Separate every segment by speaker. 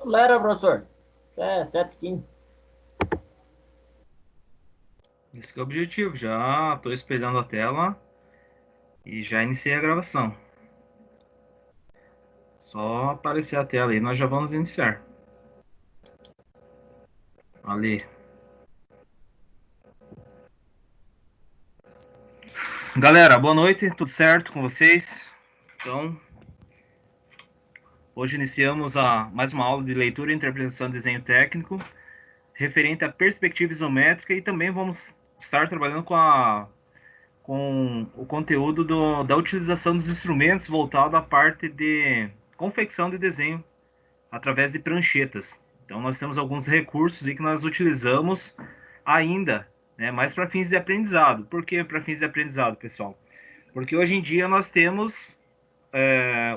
Speaker 1: Acelera, professor. É 7h15.
Speaker 2: Esse que é o objetivo. Já estou espelhando a tela e já iniciei a gravação. Só aparecer a tela aí, nós já vamos iniciar. Ali. Galera, boa noite, tudo certo com vocês? Então, hoje iniciamos mais uma aula de leitura e interpretação de desenho técnico, referente à perspectiva isométrica, e também vamos estar trabalhando com o conteúdo da utilização dos instrumentos voltado à parte de confecção de desenho através de pranchetas. Então, nós temos alguns recursos aí que nós utilizamos ainda, né, mais para fins de aprendizado. Por que para fins de aprendizado, pessoal? Porque hoje em dia nós temos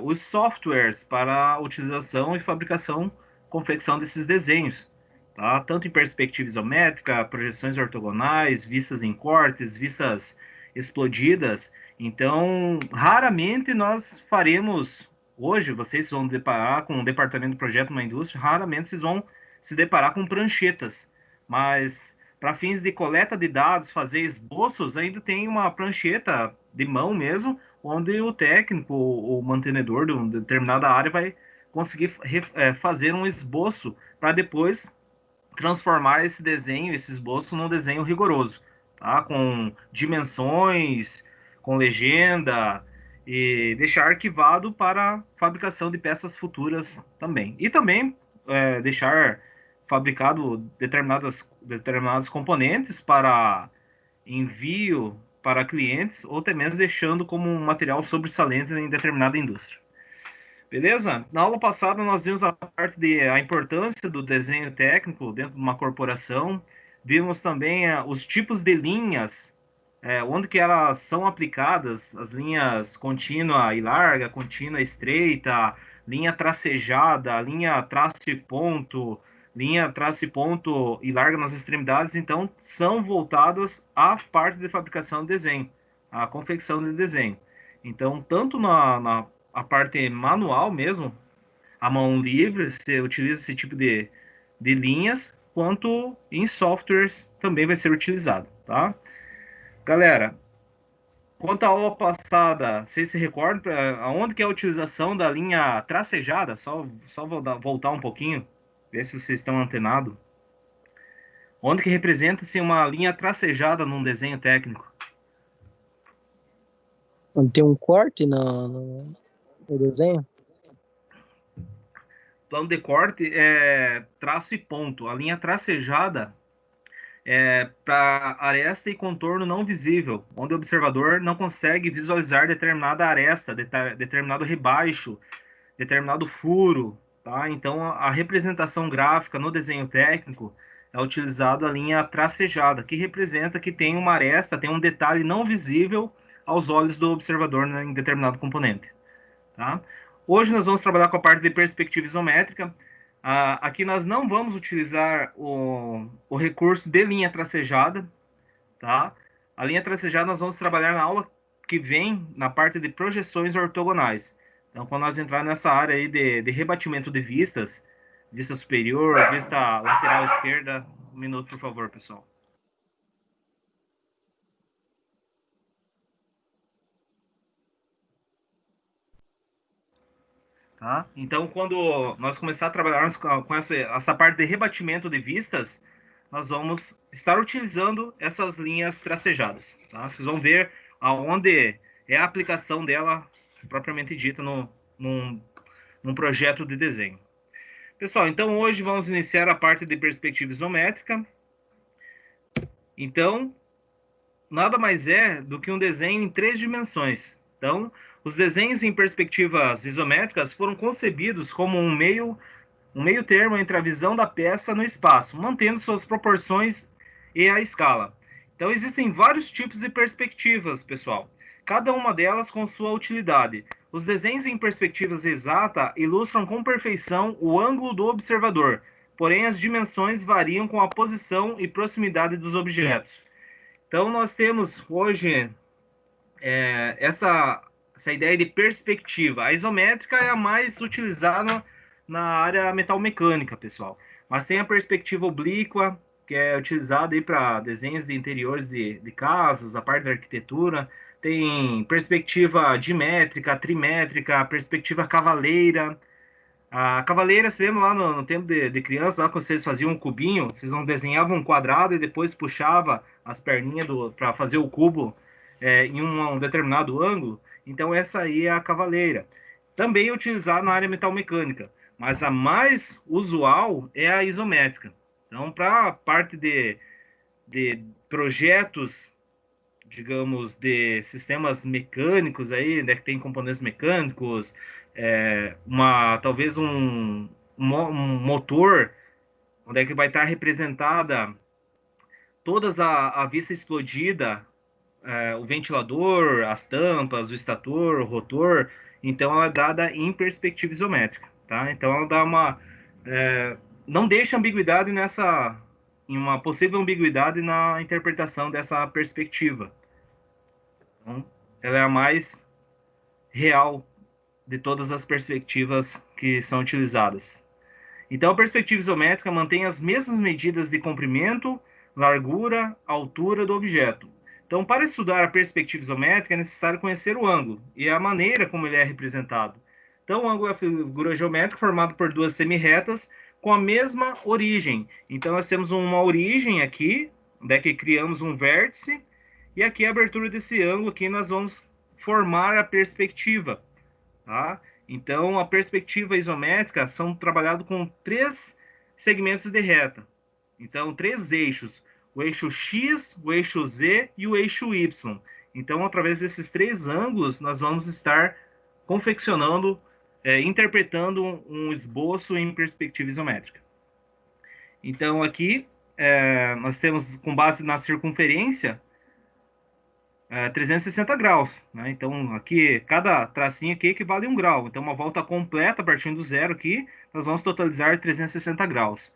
Speaker 2: os softwares para a utilização e fabricação, confecção desses desenhos, tá? Tanto em perspectiva isométrica, projeções ortogonais, vistas em cortes, vistas explodidas. Então, raramente nós faremos, hoje vocês vão deparar com um departamento de projeto numa indústria, raramente vocês vão se deparar com pranchetas, mas para fins de coleta de dados, fazer esboços, ainda tem uma prancheta de mão mesmo, onde o técnico, o mantenedor de uma determinada área vai conseguir fazer um esboço para depois transformar esse desenho, esse esboço, num desenho rigoroso, tá? Com dimensões, com legenda, e deixar arquivado para fabricação de peças futuras também. E também deixar fabricado determinados componentes para envio para clientes, ou até mesmo deixando como um material sobressalente em determinada indústria. Beleza? Na aula passada nós vimos a parte a importância do desenho técnico dentro de uma corporação, vimos também os tipos de linhas, onde que elas são aplicadas, as linhas contínua e larga, contínua e estreita, linha tracejada, linha traço e ponto, linha traço e ponto e larga nas extremidades, então são voltadas à parte de fabricação de desenho, à confecção de desenho. Então, tanto na a parte manual mesmo, a mão livre, você utiliza esse tipo de linhas, quanto em softwares também vai ser utilizado, tá? Galera, quanto à aula passada, vocês se recordam aonde que é a utilização da linha tracejada? Só voltar um pouquinho, ver se vocês estão antenados. Onde que representa-se uma linha tracejada num desenho técnico?
Speaker 3: Quando tem um corte no desenho?
Speaker 2: Plano de corte é traço e ponto. A linha tracejada para aresta e contorno não visível, onde o observador não consegue visualizar determinada aresta, determinado rebaixo, determinado furo, tá? Então, a representação gráfica no desenho técnico é utilizado a linha tracejada, que representa que tem uma aresta, tem um detalhe não visível aos olhos do observador, né, em determinado componente, tá? Hoje nós vamos trabalhar com a parte de perspectiva isométrica. Aqui nós não vamos utilizar o recurso de linha tracejada, tá? A linha tracejada nós vamos trabalhar na aula que vem na parte de projeções ortogonais. Então, quando nós entrar nessa área aí de rebatimento de vistas, vista superior, vista lateral esquerda, um minuto, por favor, pessoal. Tá? Então, quando nós começar a trabalhar com essa parte de rebatimento de vistas, nós vamos estar utilizando essas linhas tracejadas. Tá? Vocês vão ver aonde é a aplicação dela propriamente dita num projeto de desenho. Pessoal, então hoje vamos iniciar a parte de perspectiva isométrica. Então, nada mais é do que um desenho em 3 dimensões. Então, os desenhos em perspectivas isométricas foram concebidos como um meio termo entre a visão da peça no espaço, mantendo suas proporções e a escala. Então, existem vários tipos de perspectivas, pessoal. Cada uma delas com sua utilidade. Os desenhos em perspectivas exata ilustram com perfeição o ângulo do observador, porém as dimensões variam com a posição e proximidade dos objetos. Então, nós temos hoje essa ideia de perspectiva. A isométrica é a mais utilizada na área metal-mecânica, pessoal. Mas tem a perspectiva oblíqua, que é utilizada aí para desenhos de interiores de casas, a parte da arquitetura. Tem perspectiva dimétrica, trimétrica, perspectiva cavaleira. A cavaleira, você lembra lá no tempo de criança, lá quando vocês faziam um cubinho, vocês não desenhavam um quadrado e depois puxava as perninhas para fazer o cubo em um determinado ângulo? Então essa aí é a cavaleira. Também é utilizada na área metalmecânica, mas a mais usual é a isométrica. Então, para a parte de projetos, digamos, de sistemas mecânicos aí, né, que tem componentes mecânicos, talvez um motor, onde é que vai estar representada todas a vista explodida, o ventilador, as tampas, o estator, o rotor. Então ela é dada em perspectiva isométrica, tá? Então ela dá não deixa ambiguidade em uma possível ambiguidade na interpretação dessa perspectiva. Então, ela é a mais real de todas as perspectivas que são utilizadas. Então, a perspectiva isométrica mantém as mesmas medidas de comprimento, largura, altura do objeto. Então, para estudar a perspectiva isométrica, é necessário conhecer o ângulo e a maneira como ele é representado. Então, o ângulo é a figura geométrica formada por duas semirretas com a mesma origem. Então, nós temos uma origem aqui, onde é que criamos um vértice, e aqui a abertura desse ângulo, aqui nós vamos formar a perspectiva. Tá? Então, a perspectiva isométrica são trabalhados com 3 segmentos de reta. Então, 3 eixos. O eixo X, o eixo Z e o eixo Y. Então, através desses 3 ângulos, nós vamos estar confeccionando, interpretando um esboço em perspectiva isométrica. Então, aqui, nós temos, com base na circunferência, 360 graus, né? Então, aqui, cada tracinho aqui equivale a 1 grau. Então, uma volta completa, partindo do zero aqui, nós vamos totalizar 360 graus.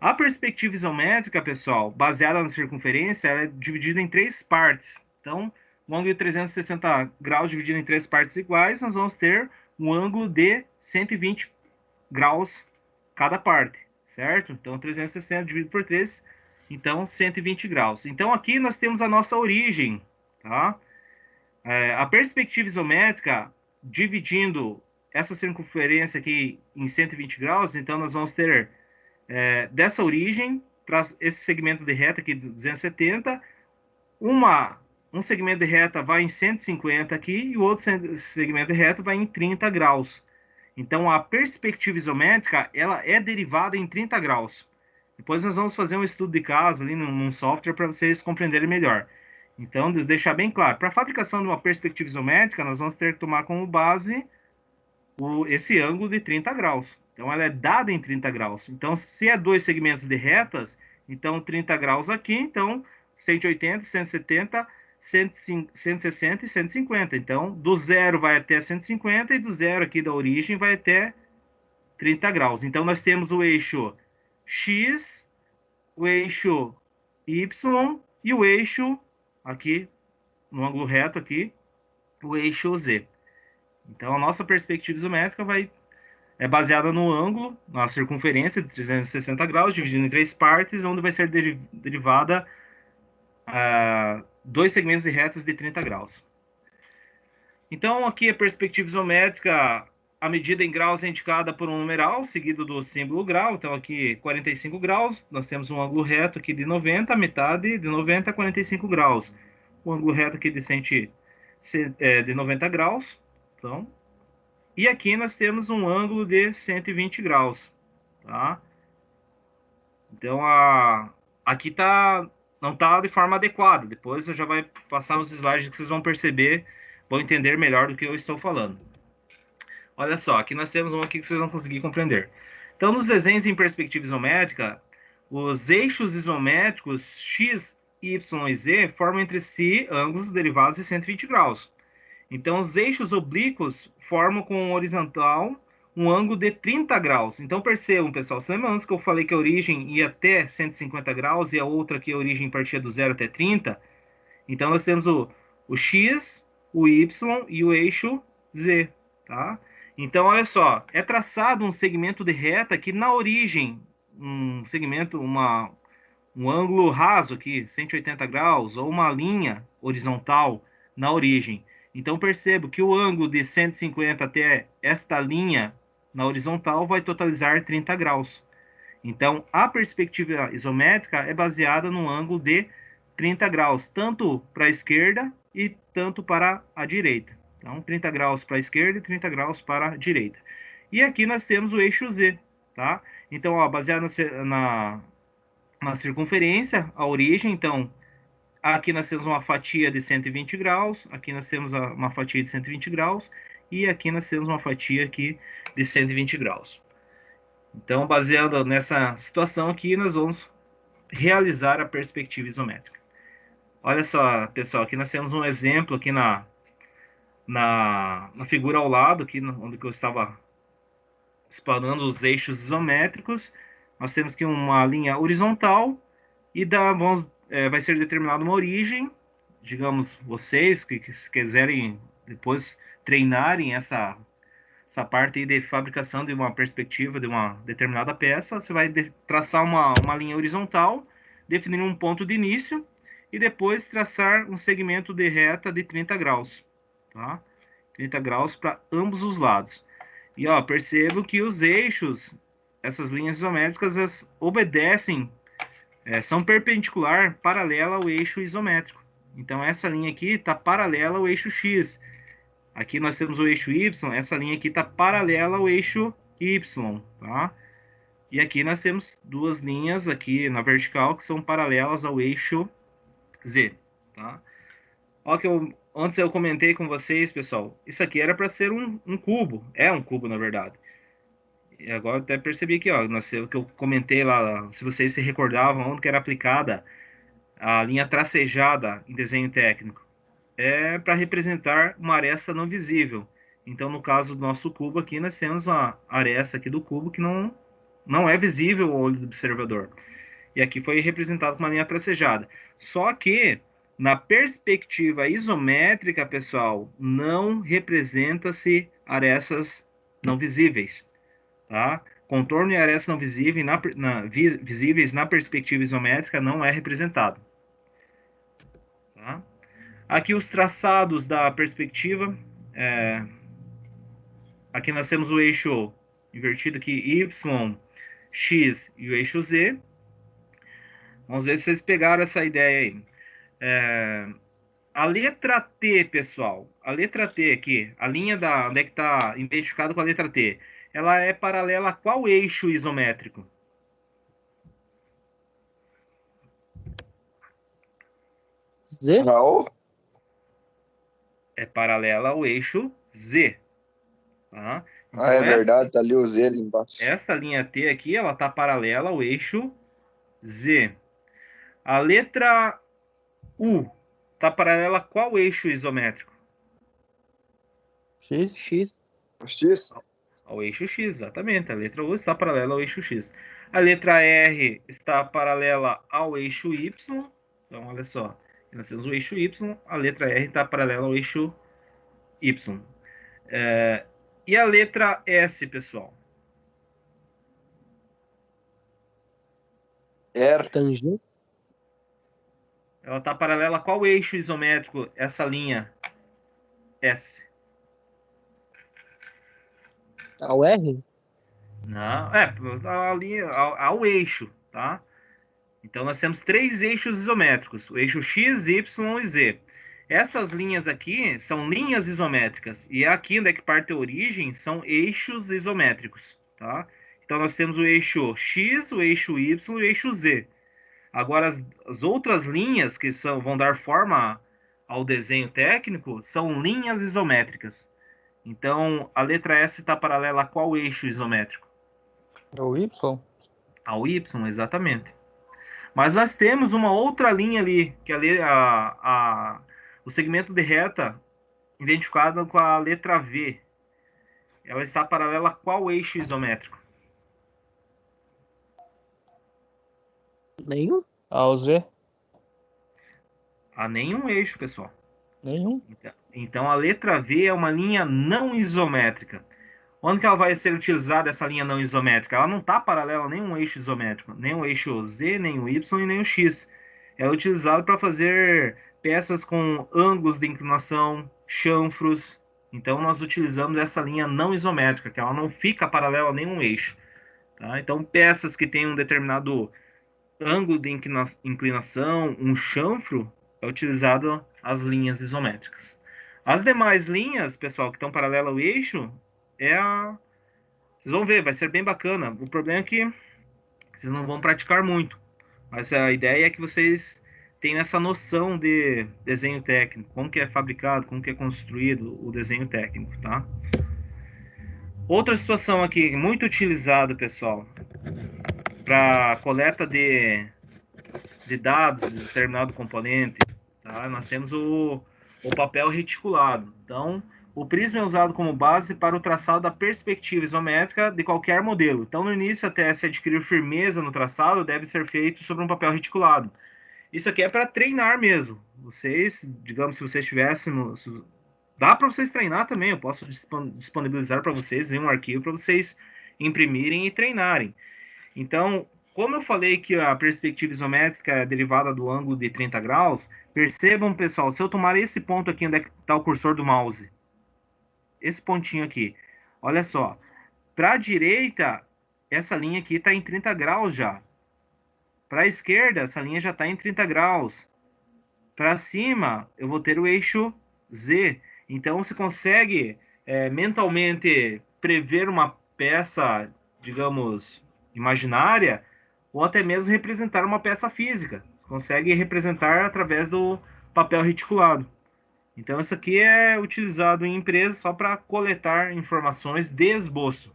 Speaker 2: A perspectiva isométrica, pessoal, baseada na circunferência, ela é dividida em 3 partes. Então, um ângulo de 360 graus dividido em 3 partes iguais, nós vamos ter um ângulo de 120 graus cada parte, certo? Então, 360 dividido por 3, então 120 graus. Então, aqui nós temos a nossa origem, tá? A perspectiva isométrica, dividindo essa circunferência aqui em 120 graus, então nós vamos ter dessa origem, traz esse segmento de reta aqui de 270, um segmento de reta vai em 150 aqui, e o outro segmento de reta vai em 30 graus. Então, a perspectiva isométrica, ela é derivada em 30 graus. Depois nós vamos fazer um estudo de caso ali num software para vocês compreenderem melhor. Então, deixar bem claro, para a fabricação de uma perspectiva isométrica, nós vamos ter que tomar como base esse ângulo de 30 graus. Então, ela é dada em 30 graus. Então, se é 2 segmentos de retas, então 30 graus aqui, então 180, 170, 160 e 150. Então, do zero vai até 150 e do zero aqui da origem vai até 30 graus. Então, nós temos o eixo X, o eixo Y e o eixo, aqui, no ângulo reto aqui, o eixo Z. Então, a nossa perspectiva isométrica é baseada no ângulo, na circunferência de 360 graus, dividido em 3 partes, onde vai ser derivada 2 segmentos de retas de 30 graus. Então, aqui a perspectiva isométrica, a medida em graus é indicada por um numeral, seguido do símbolo grau. Então, aqui 45 graus, nós temos um ângulo reto aqui de 90, metade de 90 a 45 graus. O ângulo reto aqui de 90 graus. Então, e aqui nós temos um ângulo de 120 graus. Tá? Então, aqui não está de forma adequada. Depois eu já vai passar nos slides que vocês vão perceber, vão entender melhor do que eu estou falando. Olha só, aqui nós temos um aqui que vocês vão conseguir compreender. Então, nos desenhos em perspectiva isométrica, os eixos isométricos X, Y e Z formam entre si ângulos derivados de 120 graus. Então, os eixos oblíquos formam com o horizontal um ângulo de 30 graus. Então, percebam, pessoal, você lembra antes que eu falei que a origem ia até 150 graus e a outra que a origem partia do 0 até 30? Então, nós temos o X, o Y e o eixo Z, tá? Então, olha só, é traçado um segmento de reta que na origem, um segmento, um ângulo raso aqui, 180 graus, ou uma linha horizontal na origem. Então, percebo que o ângulo de 150 até esta linha na horizontal vai totalizar 30 graus. Então, a perspectiva isométrica é baseada no ângulo de 30 graus, tanto para a esquerda e tanto para a direita. Então, 30 graus para a esquerda e 30 graus para a direita. E aqui nós temos o eixo Z, tá? Então, ó, baseado na circunferência, a origem, então, aqui nós temos uma fatia de 120 graus, aqui nós temos uma fatia de 120 graus, e aqui nós temos uma fatia aqui de 120 graus. Então, baseado nessa situação aqui, nós vamos realizar a perspectiva isométrica. Olha só, pessoal, aqui nós temos um exemplo aqui na figura ao lado, aqui onde eu estava explanando os eixos isométricos. Nós temos aqui uma linha horizontal e vai ser determinada uma origem. Digamos, vocês que quiserem depois treinarem essa parte aí de fabricação de uma perspectiva de uma determinada peça, você vai traçar uma linha horizontal, definir um ponto de início e depois traçar um segmento de reta de 30 graus, tá? 30 graus para ambos os lados. E ó, percebo que os eixos, essas linhas isométricas, elas obedecem, são perpendicular, paralela ao eixo isométrico. Então essa linha aqui está paralela ao eixo X. Aqui nós temos o eixo Y, essa linha aqui está paralela ao eixo Y, tá? E aqui nós temos duas linhas aqui na vertical que são paralelas ao eixo Z, tá? Ó, antes eu comentei com vocês, pessoal, isso aqui era para ser um cubo, é um cubo na verdade. E agora eu até percebi aqui, ó, o que eu comentei lá, se vocês se recordavam onde que era aplicada a linha tracejada em desenho técnico. É para representar uma aresta não visível. Então, no caso do nosso cubo aqui, nós temos a aresta aqui do cubo que não é visível ao olho do observador. E aqui foi representado com uma linha tracejada. Só que, na perspectiva isométrica, pessoal, não representa-se arestas não visíveis. Tá? Contorno e arestas não visíveis na perspectiva isométrica não é representado. Tá? Aqui os traçados da perspectiva. Aqui nós temos o eixo invertido aqui, Y, X e o eixo Z. Vamos ver se vocês pegaram essa ideia aí. A letra T, pessoal, a letra T aqui, a linha onde é que está identificado com a letra T, ela é paralela a qual eixo isométrico?
Speaker 3: Z?
Speaker 4: Não.
Speaker 2: É paralela ao eixo Z. Tá? Então,
Speaker 4: É verdade, tá ali o Z ali embaixo.
Speaker 2: Essa linha T aqui, ela está paralela ao eixo Z. A letra U está paralela a qual eixo isométrico?
Speaker 3: X. X.
Speaker 4: X?
Speaker 2: Ao eixo X, exatamente. A letra U está paralela ao eixo X. A letra R está paralela ao eixo Y. Então, olha só. Nós temos o eixo Y, a letra R está paralela ao eixo Y. E a letra S, pessoal?
Speaker 4: R.
Speaker 3: Tangente.
Speaker 2: Ela está paralela a qual eixo isométrico essa linha S?
Speaker 3: Ao R?
Speaker 2: Não, ao eixo, tá? Então nós temos três eixos isométricos, o eixo X, Y e Z. Essas linhas aqui são linhas isométricas e aqui onde é que parte a origem são eixos isométricos, tá? Então nós temos o eixo X, o eixo Y e o eixo Z. Agora as outras linhas que vão dar forma ao desenho técnico são linhas isométricas. Então a letra S está paralela a qual eixo isométrico?
Speaker 5: É o Y?
Speaker 2: Ao Y, exatamente. Mas nós temos uma outra linha ali, que ali o segmento de reta identificado com a letra V. Ela está paralela a qual eixo isométrico?
Speaker 3: Nenhum?
Speaker 5: Ao Z?
Speaker 2: A nenhum eixo, pessoal.
Speaker 5: Nenhum.
Speaker 2: Então a letra V é uma linha não isométrica. Onde que ela vai ser utilizada, essa linha não isométrica? Ela não está paralela a nenhum eixo isométrico, nem o eixo Z, nem o Y e nem o X. É utilizado para fazer peças com ângulos de inclinação, chanfros. Então, nós utilizamos essa linha não isométrica, que ela não fica paralela a nenhum eixo. Tá? Então, peças que têm um determinado ângulo de inclinação, um chanfro, é utilizado as linhas isométricas. As demais linhas, pessoal, que estão paralelas ao eixo, vocês vão ver, vai ser bem bacana. O problema é que vocês não vão praticar muito. Mas a ideia é que vocês tenham essa noção de desenho técnico, como que é fabricado, como que é construído o desenho técnico, tá? Outra situação aqui, muito utilizada, pessoal, para coleta de dados de determinado componente, tá? Nós temos o papel reticulado. Então, o prisma é usado como base para o traçado da perspectiva isométrica de qualquer modelo. Então, no início, até se adquirir firmeza no traçado, deve ser feito sobre um papel reticulado. Isso aqui é para treinar mesmo. Vocês, digamos, se vocês tivessem... Dá para vocês treinar também. Eu posso disponibilizar para vocês um arquivo para vocês imprimirem e treinarem. Então, como eu falei que a perspectiva isométrica é derivada do ângulo de 30 graus, percebam, pessoal, se eu tomar esse ponto aqui, onde é que está o cursor do mouse, esse pontinho aqui, olha só, para a direita, essa linha aqui está em 30 graus já. Para a esquerda, essa linha já está em 30 graus. Para cima, eu vou ter o eixo Z. Então, você consegue mentalmente prever uma peça, digamos, imaginária, ou até mesmo representar uma peça física. Você consegue representar através do papel reticulado. Então, isso aqui é utilizado em empresas só para coletar informações de esboço.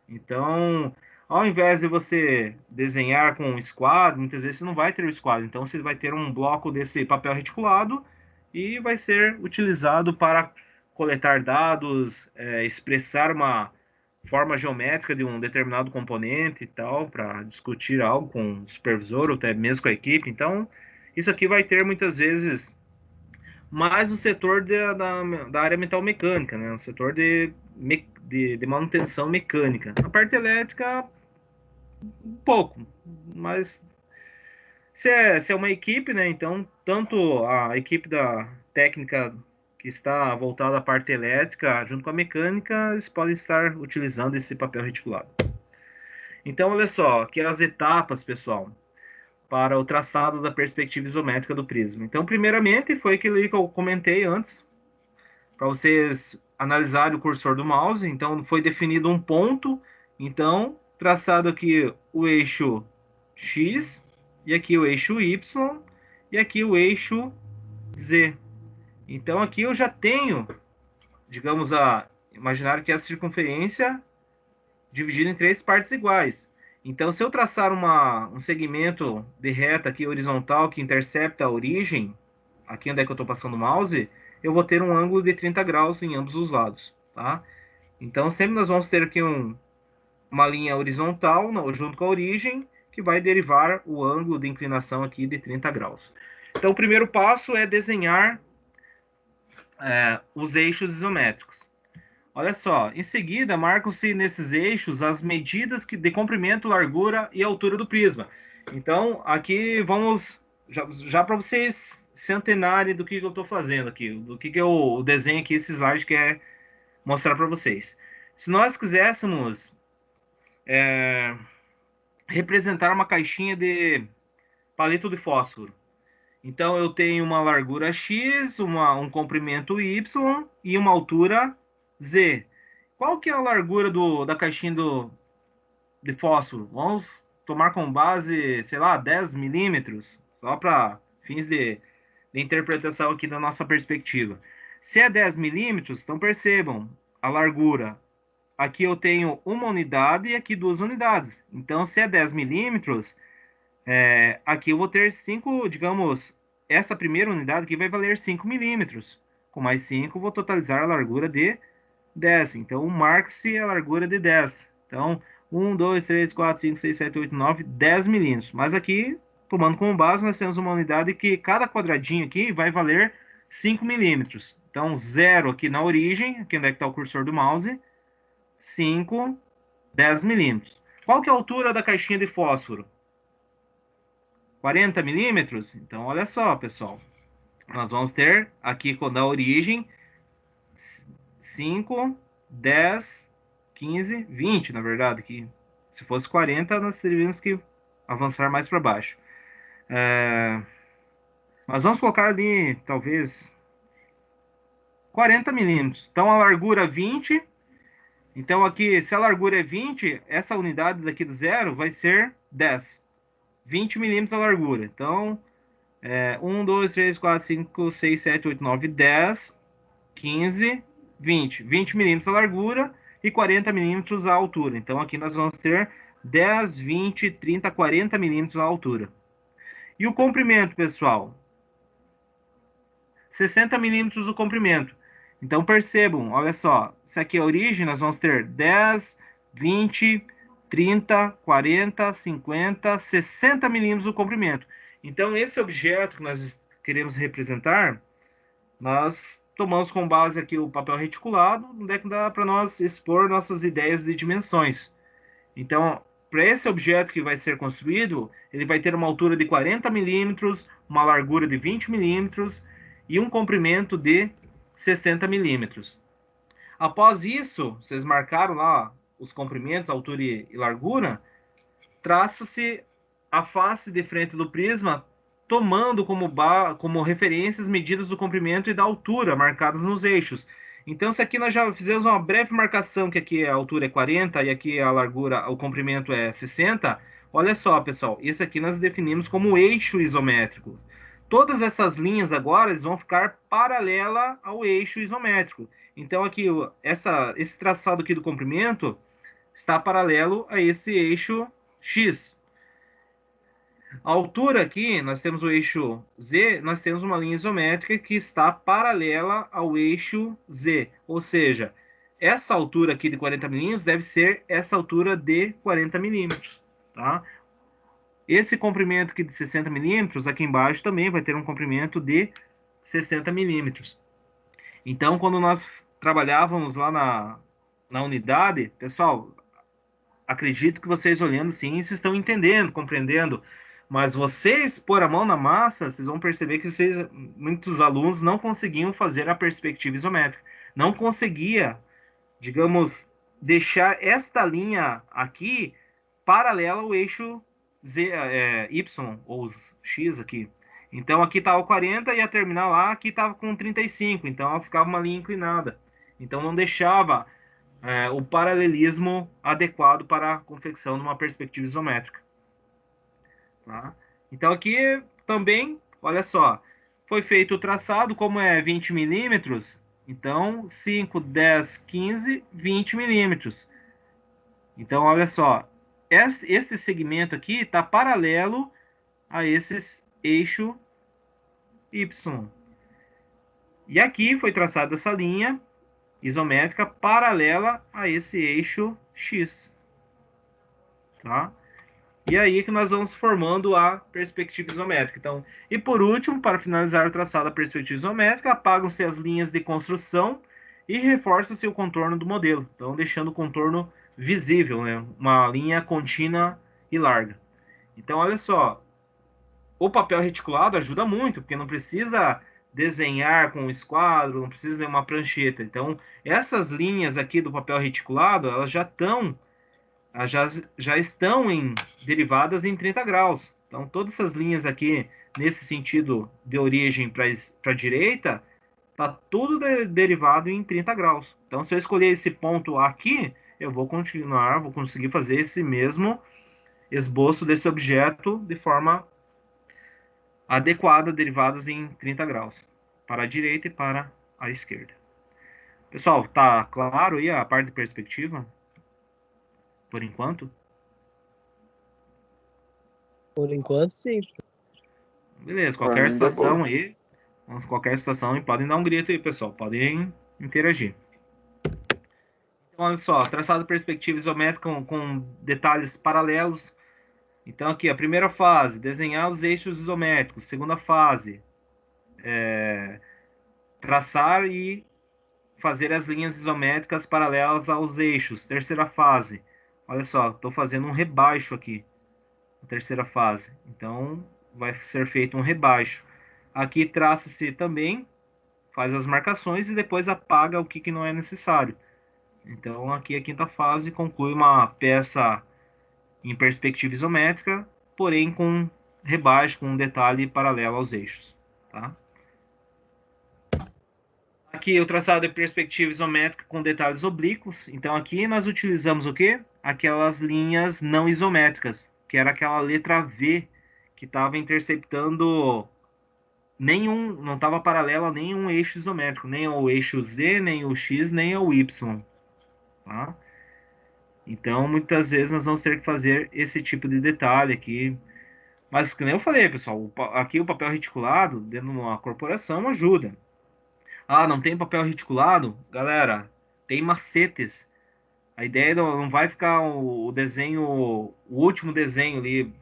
Speaker 2: Então, ao invés de você desenhar com um esquadro, muitas vezes você não vai ter o esquadro. Então, você vai ter um bloco desse papel reticulado e vai ser utilizado para coletar dados, expressar uma forma geométrica de um determinado componente e tal, para discutir algo com o supervisor ou até mesmo com a equipe. Então, isso aqui vai ter muitas vezes mais no setor da área metal mecânica, né? No setor de manutenção mecânica. A parte elétrica, um pouco, mas se é uma equipe, né? Então, tanto a equipe da técnica que está voltada à parte elétrica, junto com a mecânica, eles podem estar utilizando esse papel reticulado. Então, olha só, aqui as etapas, pessoal, para o traçado da perspectiva isométrica do prisma. Então, primeiramente, foi aquilo que eu comentei antes, para vocês analisarem o cursor do mouse. Então, foi definido um ponto. Então, traçado aqui o eixo X, e aqui o eixo Y, e aqui o eixo Z. Então, aqui eu já tenho, digamos, imaginar que a circunferência dividida em 3 partes iguais. Então, se eu traçar um segmento de reta aqui horizontal que intercepta a origem, aqui onde é que eu estou passando o mouse, eu vou ter um ângulo de 30 graus em ambos os lados, tá? Então, sempre nós vamos ter aqui uma linha horizontal junto com a origem, que vai derivar o ângulo de inclinação aqui de 30 graus. Então, o primeiro passo é desenhar os eixos isométricos. Olha só, em seguida, marcam-se nesses eixos as medidas de comprimento, largura e altura do prisma. Então, aqui vamos, já para vocês se antenarem do que eu estou fazendo aqui, do que eu desenho aqui, esse slide quer mostrar para vocês. Se nós quiséssemos representar uma caixinha de palito de fósforo, então eu tenho uma largura X, um comprimento Y e uma altura Z. Qual que é a largura da caixinha de fósforo? Vamos tomar como base, sei lá, 10 milímetros, só para fins de interpretação aqui da nossa perspectiva. Se é 10 milímetros, então percebam a largura. Aqui eu tenho uma unidade e aqui 2 unidades. Então, se é 10 milímetros, aqui eu vou ter 5, digamos, essa primeira unidade aqui vai valer 5 milímetros. Com mais 5, vou totalizar a largura de 10. Então, marque-se a largura de 10. Então, 1, 2, 3, 4, 5, 6, 7, 8, 9, 10 milímetros. Mas aqui, tomando como base, nós temos uma unidade que cada quadradinho aqui vai valer 5 milímetros. Então, 0 aqui na origem, aqui onde é que está o cursor do mouse. 5, 10 milímetros. Qual que é a altura da caixinha de fósforo? 40 milímetros? Então, olha só, pessoal. Nós vamos ter aqui, da origem, 5, 10, 15, 20, na verdade. Que se fosse 40, nós teríamos que avançar mais para baixo. Nós vamos colocar ali, talvez, 40 milímetros. Então, a largura 20. Então, aqui, se a largura é 20, essa unidade daqui do zero vai ser 10. 20 milímetros a largura. Então, 1, 2, 3, 4, 5, 6, 7, 8, 9, 10, 15, 20. 20 milímetros a largura e 40 milímetros a altura. Então, aqui nós vamos ter 10, 20, 30, 40 milímetros a altura. E o comprimento, pessoal? 60 milímetros o comprimento. Então, percebam, olha só, se aqui é a origem, nós vamos ter 10, 20, 30, 40, 50, 60 milímetros o comprimento. Então, esse objeto que nós queremos representar, nós tomamos como base aqui o papel reticulado, onde é que dá para nós expor nossas ideias de dimensões. Então, para esse objeto que vai ser construído, ele vai ter uma altura de 40 milímetros, uma largura de 20 milímetros e um comprimento de 60 milímetros. Após isso, vocês marcaram lá os comprimentos, altura e largura, traça-se a face de frente do prisma, tomando como referências medidas do comprimento e da altura marcadas nos eixos. Então, se aqui nós já fizemos uma breve marcação, que aqui a altura é 40 e aqui a largura, o comprimento é 60, olha só, pessoal, isso aqui nós definimos como eixo isométrico. Todas essas linhas agora eles vão ficar paralela ao eixo isométrico. Então, aqui, esse traçado aqui do comprimento está paralelo a esse eixo X. A altura aqui, nós temos o eixo Z, nós temos uma linha isométrica que está paralela ao eixo Z. Ou seja, essa altura aqui de 40 milímetros deve ser essa altura de 40 milímetros. Tá? Esse comprimento aqui de 60 milímetros, aqui embaixo também vai ter um comprimento de 60 milímetros. Então, quando nós trabalhávamos lá na unidade, pessoal, acredito que vocês olhando assim, vocês estão entendendo, compreendendo, mas vocês pôr a mão na massa, vocês vão perceber que muitos alunos não conseguiam fazer a perspectiva isométrica. Não conseguia, digamos, deixar esta linha aqui paralela ao eixo Y, ou X aqui. Então, aqui estava 40 e ia terminar lá, aqui estava com 35. Então, ela ficava uma linha inclinada. Então, não deixava o paralelismo adequado para a confecção de uma perspectiva isométrica. Tá? Então, aqui também, olha só, foi feito o traçado, como é 20 milímetros, então 5, 10, 15, 20 milímetros. Então, olha só, este segmento aqui está paralelo a esse eixo Y. E aqui foi traçada essa linha isométrica paralela a esse eixo X. Tá? E aí que nós vamos formando a perspectiva isométrica. Então, e por último, para finalizar o traçado da perspectiva isométrica, apagam-se as linhas de construção e reforça-se o contorno do modelo. Então, deixando o contorno visível, né? Uma linha contínua e larga. Então, olha só, o papel reticulado ajuda muito, porque não precisa desenhar com um esquadro, não precisa de uma prancheta. Então, essas linhas aqui do papel reticulado, elas já estão derivadas em 30 graus. Então, todas essas linhas aqui, nesse sentido de origem para a direita, está tudo derivado em 30 graus. Então, se eu escolher esse ponto aqui, eu vou conseguir fazer esse mesmo esboço desse objeto de forma adequada, derivadas em 30 graus, para a direita e para a esquerda. Pessoal, tá claro aí a parte de perspectiva? Por enquanto?
Speaker 3: Por enquanto, sim.
Speaker 2: Beleza, qualquer situação aí, podem dar um grito aí, pessoal, podem interagir. Então, olha só, traçado de perspectiva isométrica com detalhes paralelos. Então, aqui, a primeira fase, desenhar os eixos isométricos. Segunda fase, traçar e fazer as linhas isométricas paralelas aos eixos. Terceira fase. Olha só, estou fazendo um rebaixo aqui. A terceira fase. Então, vai ser feito um rebaixo. Aqui traça-se também, faz as marcações e depois apaga o que não é necessário. Então, aqui a quinta fase conclui uma peça em perspectiva isométrica, porém com rebaixo, com um detalhe paralelo aos eixos. Tá? Aqui o traçado é perspectiva isométrica com detalhes oblíquos. Então aqui nós utilizamos o quê? Aquelas linhas não isométricas, que era aquela letra V que estava interceptando nenhum, não estava paralela a nenhum eixo isométrico, nem ao eixo Z, nem o X, nem ao Y. Tá? Então muitas vezes nós vamos ter que fazer esse tipo de detalhe aqui. Mas como eu falei, pessoal, aqui o papel reticulado dentro de uma corporação ajuda. Ah, não tem papel reticulado? Galera, tem macetes. A ideia não vai ficar o desenho, o último desenho ali,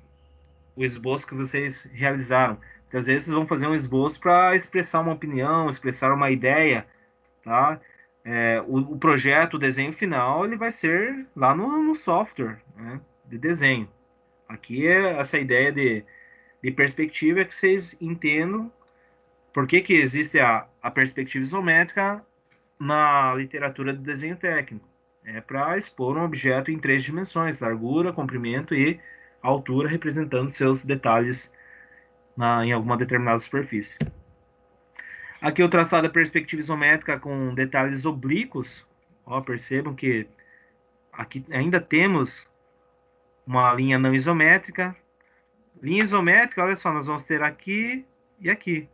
Speaker 2: o esboço que vocês realizaram. Porque às vezes vocês vão fazer um esboço para expressar uma opinião, expressar uma ideia, tá? O projeto, o desenho final, ele vai ser lá no software, né, de desenho. Aqui é essa ideia de perspectiva é que vocês entendam por que existe a perspectiva isométrica na literatura de desenho técnico. É para expor um objeto em 3 dimensões, largura, comprimento e altura, representando seus detalhes em alguma determinada superfície. Aqui o traçado da perspectiva isométrica com detalhes oblíquos. Ó, percebam que aqui ainda temos uma linha não isométrica. Linha isométrica, olha só, nós vamos ter aqui e aqui.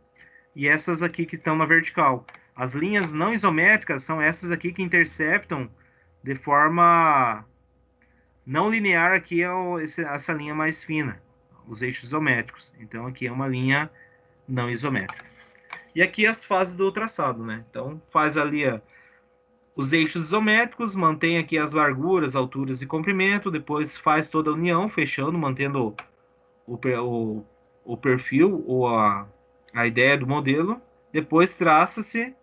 Speaker 2: E essas aqui que estão na vertical. As linhas não isométricas são essas aqui que interceptam de forma não linear aqui essa linha mais fina, os eixos isométricos. Então aqui é uma linha não isométrica. E aqui as fases do traçado, né? Então faz ali os eixos isométricos, mantém aqui as larguras, alturas e comprimento, depois faz toda a união, fechando, mantendo o perfil ou a ideia do modelo. Depois traça-se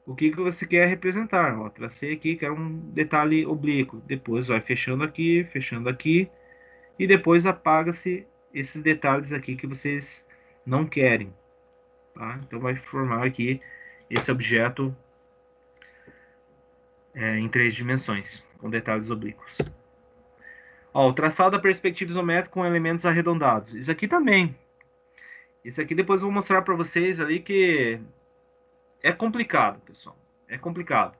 Speaker 2: o que você quer representar. Ó, tracei aqui, quero um detalhe oblíquo. Depois vai fechando aqui, e depois apaga-se esses detalhes aqui que vocês não querem. Tá? Então vai formar aqui esse objeto em 3 dimensões, com detalhes oblíquos. Ó, o traçado da perspectiva isométrica com elementos arredondados. Isso aqui também. Isso aqui depois eu vou mostrar para vocês ali que é complicado, pessoal. É complicado.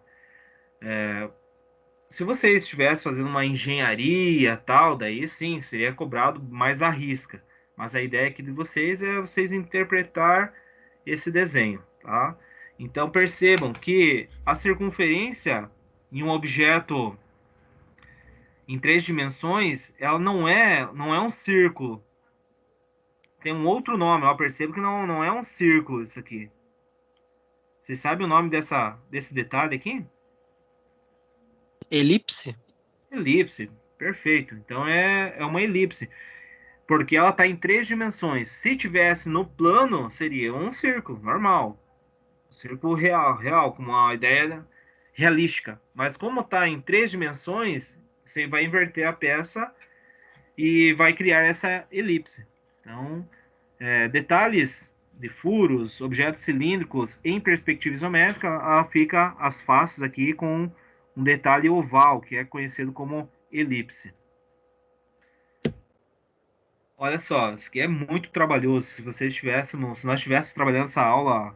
Speaker 2: Se você estivesse fazendo uma engenharia tal, daí sim, seria cobrado mais à risca. Mas a ideia aqui de vocês é vocês interpretar esse desenho, tá? Então percebam que a circunferência em um objeto em 3 dimensões, ela não é um círculo. Tem um outro nome, ó, percebo que não é um círculo isso aqui. Vocês sabem o nome desse detalhe aqui?
Speaker 3: Elipse?
Speaker 2: Elipse, perfeito. Então é uma elipse, porque ela está em 3 dimensões. Se tivesse no plano, seria um círculo normal, um círculo real, com uma ideia realística. Mas como está em 3 dimensões, você vai inverter a peça e vai criar essa elipse. Então, detalhes de furos, objetos cilíndricos em perspectiva isométrica, ela fica as faces aqui com um detalhe oval, que é conhecido como elipse. Olha só, isso aqui é muito trabalhoso. Se nós estivéssemos trabalhando essa aula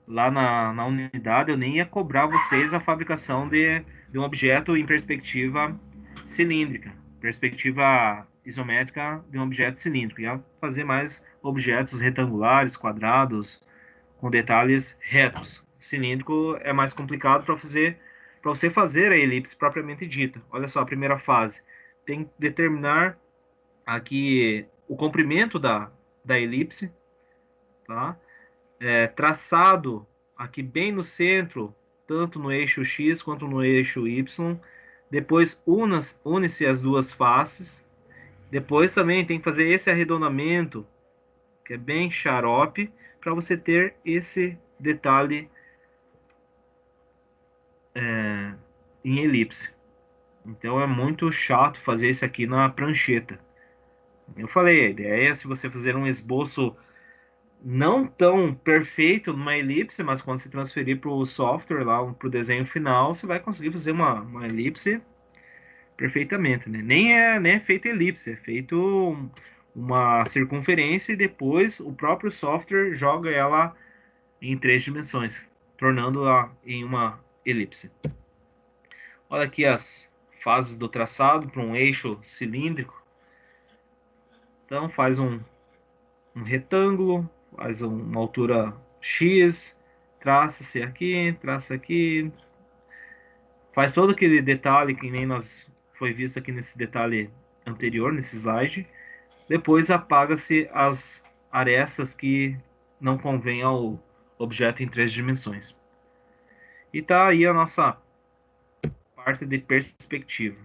Speaker 2: lá na unidade, eu nem ia cobrar vocês a fabricação de um objeto em perspectiva cilíndrica, perspectiva isométrica de um objeto cilíndrico. Ia fazer mais objetos retangulares, quadrados, com detalhes retos. Cilíndrico é mais complicado para você fazer a elipse propriamente dita. Olha só, a primeira fase tem que determinar aqui o comprimento da elipse, tá? Traçado aqui bem no centro, tanto no eixo X quanto no eixo Y. Depois une-se as duas faces. Depois também tem que fazer esse arredondamento, que é bem xarope, para você ter esse detalhe em elipse. Então é muito chato fazer isso aqui na prancheta. Eu falei, a ideia é se você fazer um esboço não tão perfeito numa elipse, mas quando você transferir para o software, lá para o desenho final, você vai conseguir fazer uma elipse perfeitamente, né? Nem é feito elipse, é feito uma circunferência e depois o próprio software joga ela em 3 dimensões, tornando-a em uma elipse. Olha aqui as fases do traçado para um eixo cilíndrico. Então faz um retângulo, faz uma altura X, traça-se aqui, traça aqui, faz todo aquele detalhe que nem nós foi visto aqui nesse detalhe anterior, nesse slide. Depois apaga-se as arestas que não convêm ao objeto em 3 dimensões. E tá aí a nossa parte de perspectiva.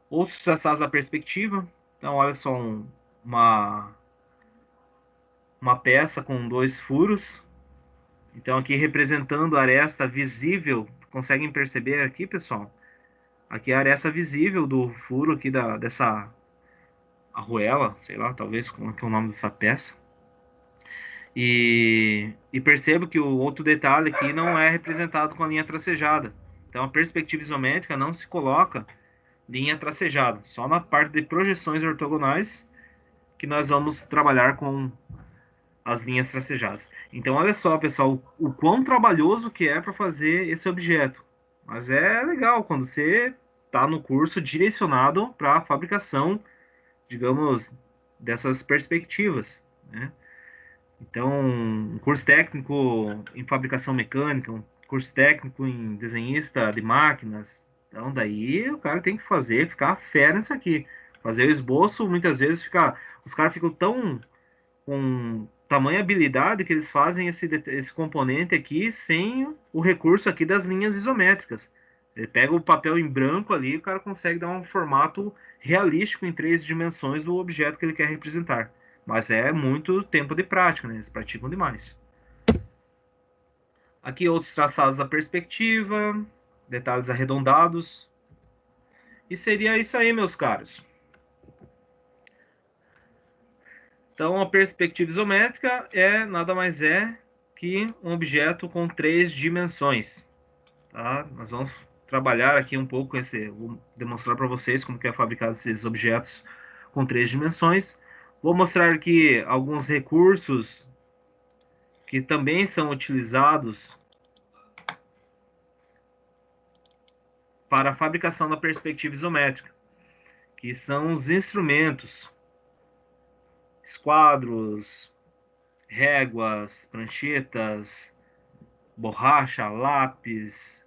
Speaker 2: Outros traçados da perspectiva. Então, olha só uma peça com 2 furos. Então, aqui representando a aresta visível. Conseguem perceber aqui, pessoal? Aqui é a aresta visível do furo aqui dessa arruela, sei lá, talvez como é que é o nome dessa peça. E percebo que o outro detalhe aqui não é representado com a linha tracejada. Então, a perspectiva isométrica não se coloca linha tracejada, só na parte de projeções ortogonais que nós vamos trabalhar com as linhas tracejadas. Então, olha só, pessoal, o quão trabalhoso que é para fazer esse objeto. Mas é legal quando você está no curso direcionado para a fabricação, digamos, dessas perspectivas, né? Então, um curso técnico em fabricação mecânica, um curso técnico em desenhista de máquinas. Então, daí o cara tem que fazer, ficar fera nisso aqui. Fazer o esboço, muitas vezes os caras ficam tão com tamanha habilidade que eles fazem esse componente aqui sem o recurso aqui das linhas isométricas. Ele pega o papel em branco ali e o cara consegue dar um formato realístico em 3 dimensões do objeto que ele quer representar. Mas é muito tempo de prática, né? Eles praticam demais. Aqui outros traçados da perspectiva, detalhes arredondados. E seria isso aí, meus caros. Então, a perspectiva isométrica nada mais é que um objeto com 3 dimensões. Tá? Nós vamos trabalhar aqui um pouco vou demonstrar para vocês como que é fabricado esses objetos com 3 dimensões. Vou mostrar aqui alguns recursos que também são utilizados para a fabricação da perspectiva isométrica, que são os instrumentos, esquadros, réguas, pranchetas, borracha, lápis,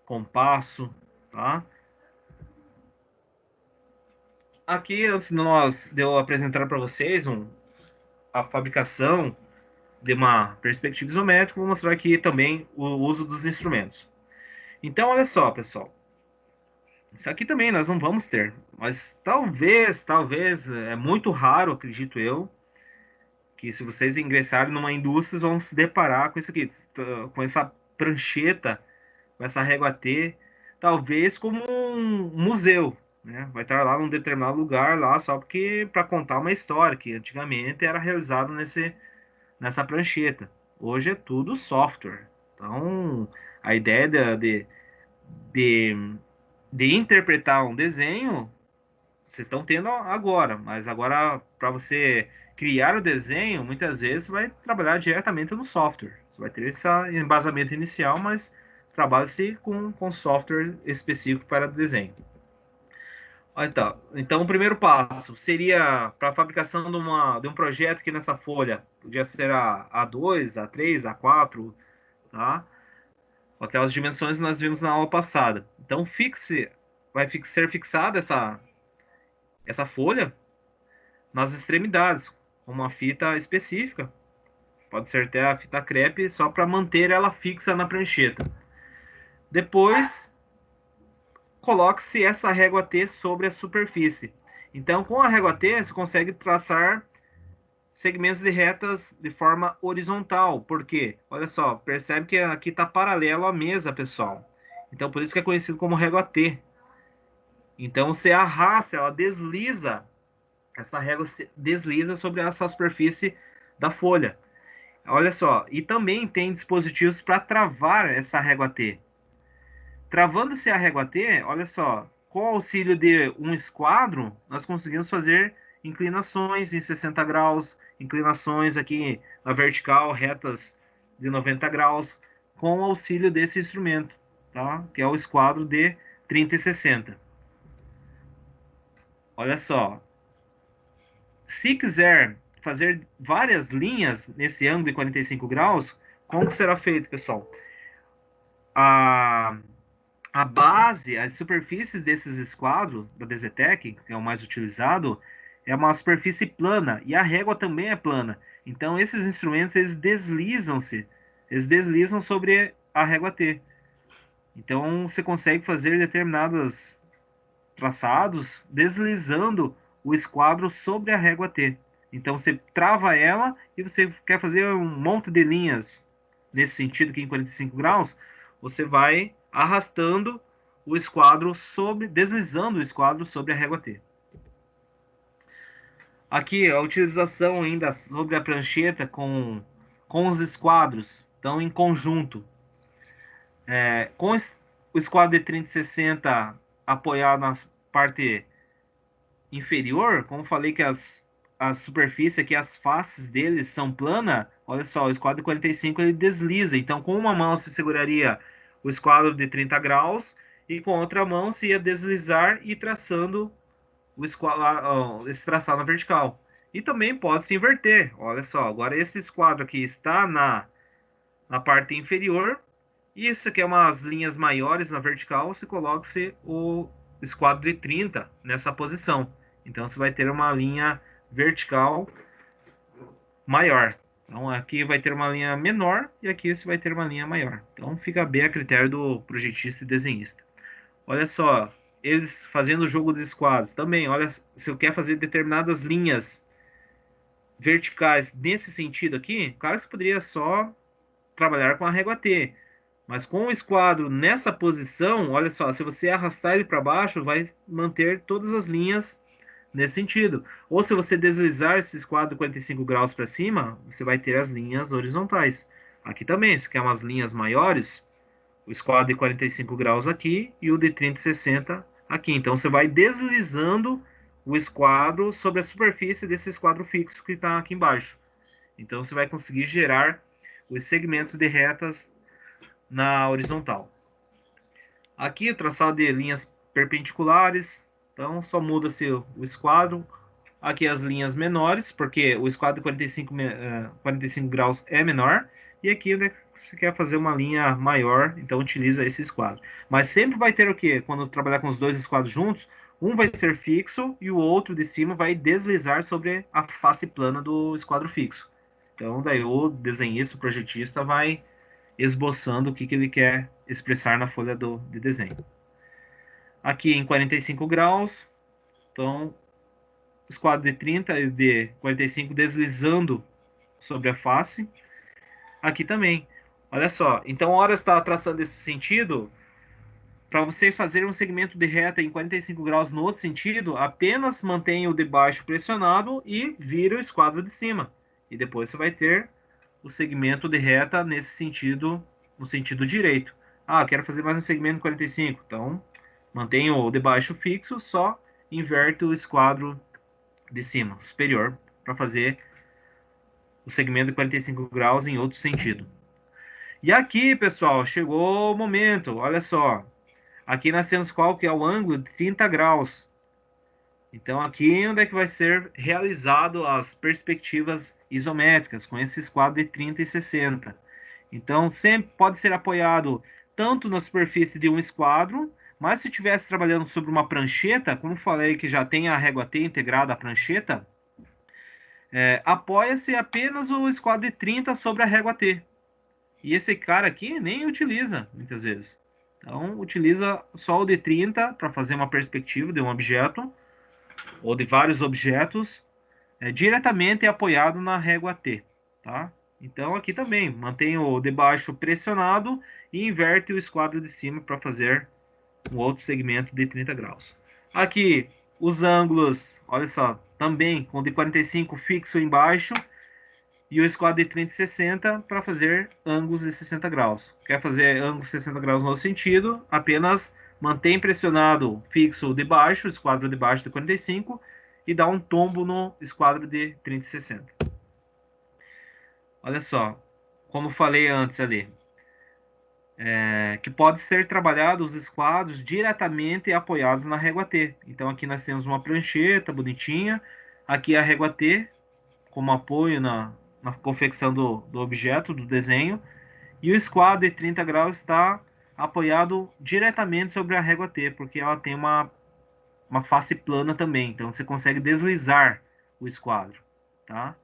Speaker 2: compasso, tá? Aqui, antes de eu apresentar para vocês a fabricação de uma perspectiva isométrica, vou mostrar aqui também o uso dos instrumentos. Então, olha só, pessoal. Isso aqui também nós não vamos ter, mas talvez, é muito raro, acredito eu, que se vocês ingressarem numa indústria, vão se deparar com isso aqui, com essa prancheta, com essa régua T, talvez como um museu, né? Vai estar lá num determinado lugar lá só porque para contar uma história que antigamente era realizado nessa prancheta. Hoje é tudo software. Então, a ideia de, de interpretar um desenho, vocês estão tendo agora, mas agora para você criar o desenho, muitas vezes você vai trabalhar diretamente no software. Você vai ter esse embasamento inicial, mas trabalha-se com software específico para desenho. Então, o primeiro passo seria para a fabricação de um projeto aqui nessa folha. Podia ser a A2, A3, A4, tá? Com aquelas dimensões que nós vimos na aula passada. Então, vai ser fixada essa folha nas extremidades, com uma fita específica. Pode ser até a fita crepe, só para manter ela fixa na prancheta. Depois, coloque-se essa régua T sobre a superfície. Então, com a régua T, você consegue traçar segmentos de retas de forma horizontal. Por quê? Olha só, percebe que aqui está paralelo à mesa, pessoal. Então, por isso que é conhecido como régua T. Então, você arrasta, ela desliza, essa régua desliza sobre essa superfície da folha. Olha só, e também tem dispositivos para travar essa régua T. Travando-se a régua T, olha só, com o auxílio de um esquadro, nós conseguimos fazer inclinações em 60 graus, inclinações aqui na vertical, retas de 90 graus, com o auxílio desse instrumento, tá? Que é o esquadro de 30 e 60. Olha só, se quiser fazer várias linhas nesse ângulo de 45 graus, como que será feito, pessoal? A base, as superfícies desses esquadros da Desetec, que é o mais utilizado, é uma superfície plana e a régua também é plana. Então esses instrumentos eles deslizam sobre a régua T. Então você consegue fazer determinados traçados deslizando o esquadro sobre a régua T. Então você trava ela e você quer fazer um monte de linhas nesse sentido aqui em 45 graus, você vai arrastando o esquadro sobre, deslizando o esquadro sobre a régua T. Aqui a utilização ainda sobre a prancheta com os esquadros, então em conjunto. Com o esquadro de 3060 apoiado na parte inferior, como falei que as superfícies aqui, as faces deles são planas, olha só, o esquadro de 45 ele desliza. Então, com uma mão você seguraria o esquadro de 30 graus e com outra mão você ia deslizar e traçando esse traçado na vertical. E também pode se inverter. Olha só, agora esse esquadro aqui está na parte inferior e isso aqui é umas linhas maiores na vertical, você coloca-se o esquadro de 30 nessa posição. Então você vai ter uma linha vertical maior. Então aqui vai ter uma linha menor e aqui você vai ter uma linha maior. Então fica bem a critério do projetista e desenhista. Olha só, eles fazendo o jogo dos esquadros também. Olha, se eu quer fazer determinadas linhas verticais nesse sentido aqui, claro que você poderia só trabalhar com a régua T. Mas com o esquadro nessa posição, olha só, se você arrastar ele para baixo, vai manter todas as linhas nesse sentido. Ou se você deslizar esse esquadro 45 graus para cima, você vai ter as linhas horizontais. Aqui também, se quer umas linhas maiores, o esquadro de 45 graus aqui e o de 30 e 60 aqui. Então você vai deslizando o esquadro sobre a superfície desse esquadro fixo que está aqui embaixo. Então você vai conseguir gerar os segmentos de retas na horizontal. Aqui o traçado de linhas perpendiculares, então só muda-se o esquadro. Aqui as linhas menores, porque o esquadro de 45 graus é menor. E aqui onde você quer fazer uma linha maior, então utiliza esse esquadro. Mas sempre vai ter o quê? Quando trabalhar com os dois esquadros juntos, um vai ser fixo e o outro de cima vai deslizar sobre a face plana do esquadro fixo. Então daí o desenhista, o projetista vai esboçando o que ele quer expressar na folha de desenho. Aqui em 45 graus, então, esquadro de 30 e de 45 deslizando sobre a face. Aqui também, olha só. Então, a hora está traçando esse sentido, para você fazer um segmento de reta em 45 graus no outro sentido, apenas mantenha o de baixo pressionado e vira o esquadro de cima. E depois você vai ter o segmento de reta nesse sentido, no sentido direito. Ah, quero fazer mais um segmento 45. Então, mantenho o de baixo fixo, só inverte o esquadro de cima, superior, para fazer o segmento de 45 graus em outro sentido. E aqui, pessoal, chegou o momento. Olha só. Aqui nós temos qual que é o ângulo de 30 graus. Então, aqui onde é que vai ser realizado as perspectivas isométricas, com esse esquadro de 30 e 60. Então, sempre pode ser apoiado tanto na superfície de um esquadro, mas se estivesse trabalhando sobre uma prancheta, como falei que já tem a régua T integrada à prancheta, apoia-se apenas o esquadro de 30 sobre a régua T. E esse cara aqui nem utiliza, muitas vezes. Então, utiliza só o de 30 para fazer uma perspectiva de um objeto, ou de vários objetos, diretamente apoiado na régua T, tá? Então aqui também mantém o de baixo pressionado e inverte o esquadro de cima para fazer um outro segmento de 30 graus. Aqui, os ângulos, olha só, também com de 45 fixo embaixo e o esquadro de 30 e 60 para fazer ângulos de 60 graus. Quer fazer ângulos de 60 graus no sentido, apenas mantém pressionado fixo de baixo, o esquadro de baixo de 45 e dá um tombo no esquadro de 30 e 60. Olha só, como falei antes ali, que pode ser trabalhado os esquadros diretamente apoiados na régua T. Então aqui nós temos uma prancheta bonitinha, aqui a régua T como apoio na confecção do objeto, do desenho, e o esquadro de 30 graus está apoiado diretamente sobre a régua T, porque ela tem uma face plana também, então você consegue deslizar o esquadro, tá?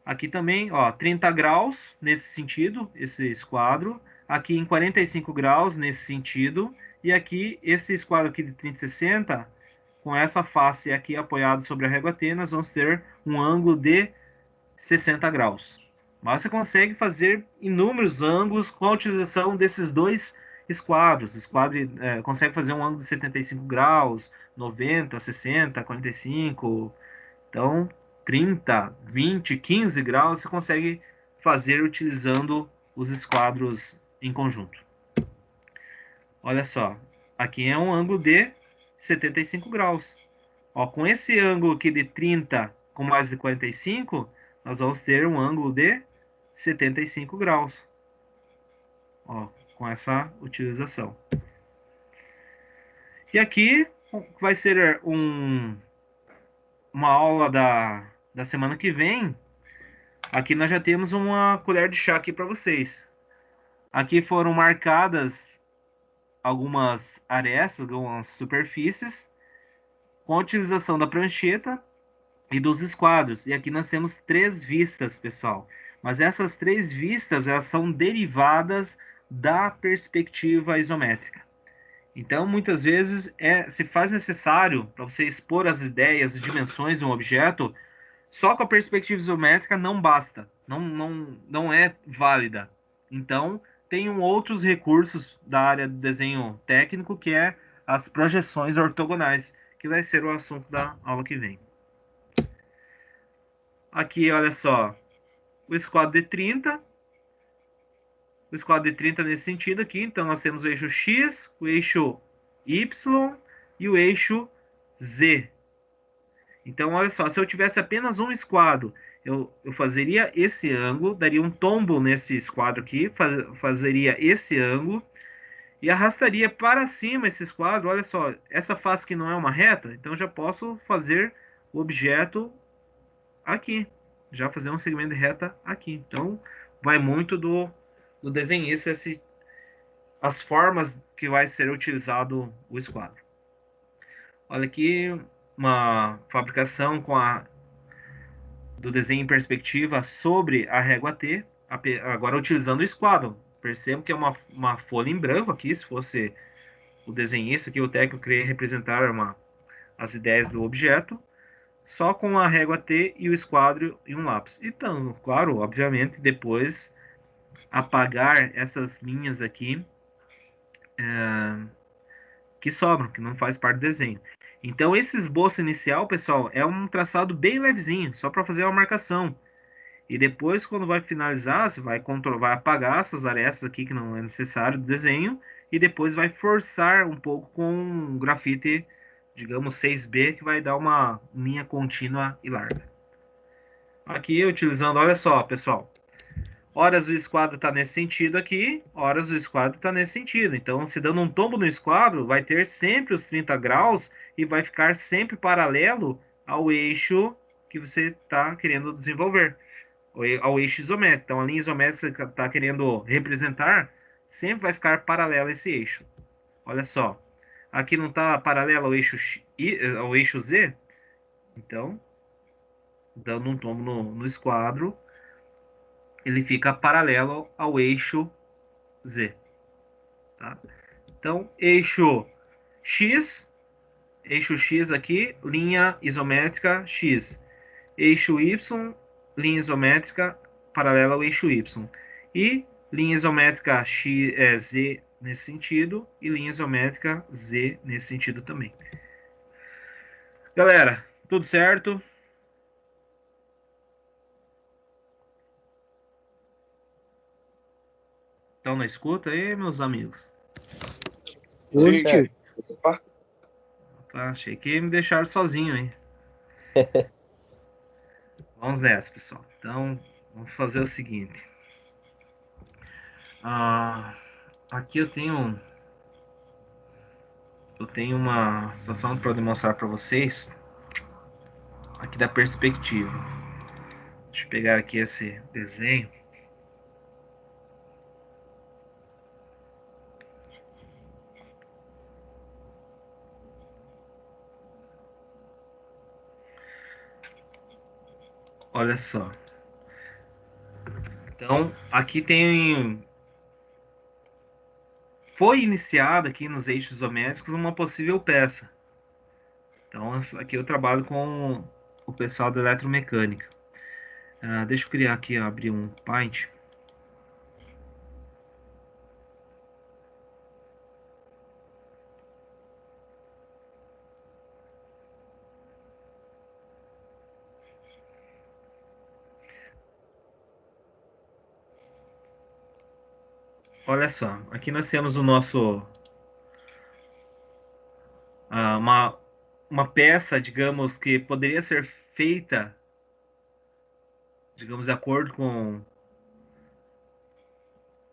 Speaker 2: Aqui também, ó, 30 graus nesse sentido, esse esquadro, aqui em 45 graus nesse sentido, e aqui esse esquadro aqui de 30 e 60, com essa face aqui apoiado sobre a régua T, nós vamos ter um ângulo de 60 graus. Mas você consegue fazer inúmeros ângulos com a utilização desses dois esquadros. O esquadro consegue fazer um ângulo de 75 graus, 90, 60, 45. Então, 30, 20, 15 graus você consegue fazer utilizando os esquadros em conjunto. Olha só, aqui é um ângulo de 75 graus. Ó, com esse ângulo aqui de 30 com mais de 45, nós vamos ter um ângulo de 75 graus. Ó, com essa utilização. E aqui vai ser uma aula da semana que vem. Aqui nós já temos uma colher de chá aqui para vocês. Aqui foram marcadas algumas arestas, algumas superfícies, com a utilização da prancheta e dos esquadros. E aqui nós temos 3 vistas, pessoal. Mas essas 3 vistas, elas são derivadas da perspectiva isométrica. Então, muitas vezes, se faz necessário, para você expor as ideias e dimensões de um objeto, só com a perspectiva isométrica não basta. Não é válida. Então, tem outros recursos da área do desenho técnico, que é as projeções ortogonais, que vai ser o assunto da aula que vem. Aqui, olha só, o esquadro de 30. O esquadro de 30 nesse sentido aqui. Então, nós temos o eixo X, o eixo Y e o eixo Z. Então, olha só, se eu tivesse apenas um esquadro, eu fazeria esse ângulo, daria um tombo nesse esquadro aqui, fazeria esse ângulo e arrastaria para cima esse esquadro. Olha só, essa face que não é uma reta, então já posso fazer o objeto aqui, já fazer um segmento de reta aqui. Então, vai muito do desenhista as formas que vai ser utilizado o esquadro. Olha aqui uma fabricação do desenho em perspectiva sobre a régua T, agora utilizando o esquadro. Percebo que é uma folha em branco aqui, se fosse o desenhista aqui, o técnico queria representar as ideias do objeto, só com a régua T e o esquadro e um lápis. Então, claro, obviamente, depois apagar essas linhas aqui que sobram, que não faz parte do desenho. Então, esse esboço inicial, pessoal, é um traçado bem levezinho, só para fazer uma marcação. E depois, quando vai finalizar, você vai apagar essas arestas aqui que não é necessário do desenho, e depois vai forçar um pouco com um grafite, digamos, 6B, que vai dar uma linha contínua e larga. Aqui, utilizando, olha só, pessoal, horas o esquadro está nesse sentido aqui, horas o esquadro está nesse sentido. Então, se dando um tombo no esquadro, vai ter sempre os 30 graus e vai ficar sempre paralelo ao eixo que você está querendo desenvolver, ao eixo isométrico. Então, a linha isométrica que você está querendo representar sempre vai ficar paralela a esse eixo. Olha só, aqui não está paralelo ao eixo Z? Então, dando um tombo no esquadro, ele fica paralelo ao eixo Z. Tá? Então, eixo X aqui, linha isométrica X. Eixo Y, linha isométrica paralela ao eixo Y. E linha isométrica Z nesse sentido e linha isométrica Z nesse sentido também. Galera, tudo certo? Estão na escuta aí, meus amigos?
Speaker 3: Hoje, tio.
Speaker 4: Opa,
Speaker 2: Tá, achei que me deixaram sozinho, hein? Vamos nessa, pessoal. Então, vamos fazer o seguinte. Aqui eu tenho uma situação para demonstrar para vocês aqui da perspectiva. Deixa eu pegar aqui esse desenho. Olha só. Então, aqui foi iniciada aqui nos eixos isométricos uma possível peça. Então, aqui eu trabalho com o pessoal da eletromecânica. Deixa eu criar aqui, abrir um Paint. Olha só, aqui nós temos o nosso uma peça, digamos, que poderia ser feita, digamos, de acordo com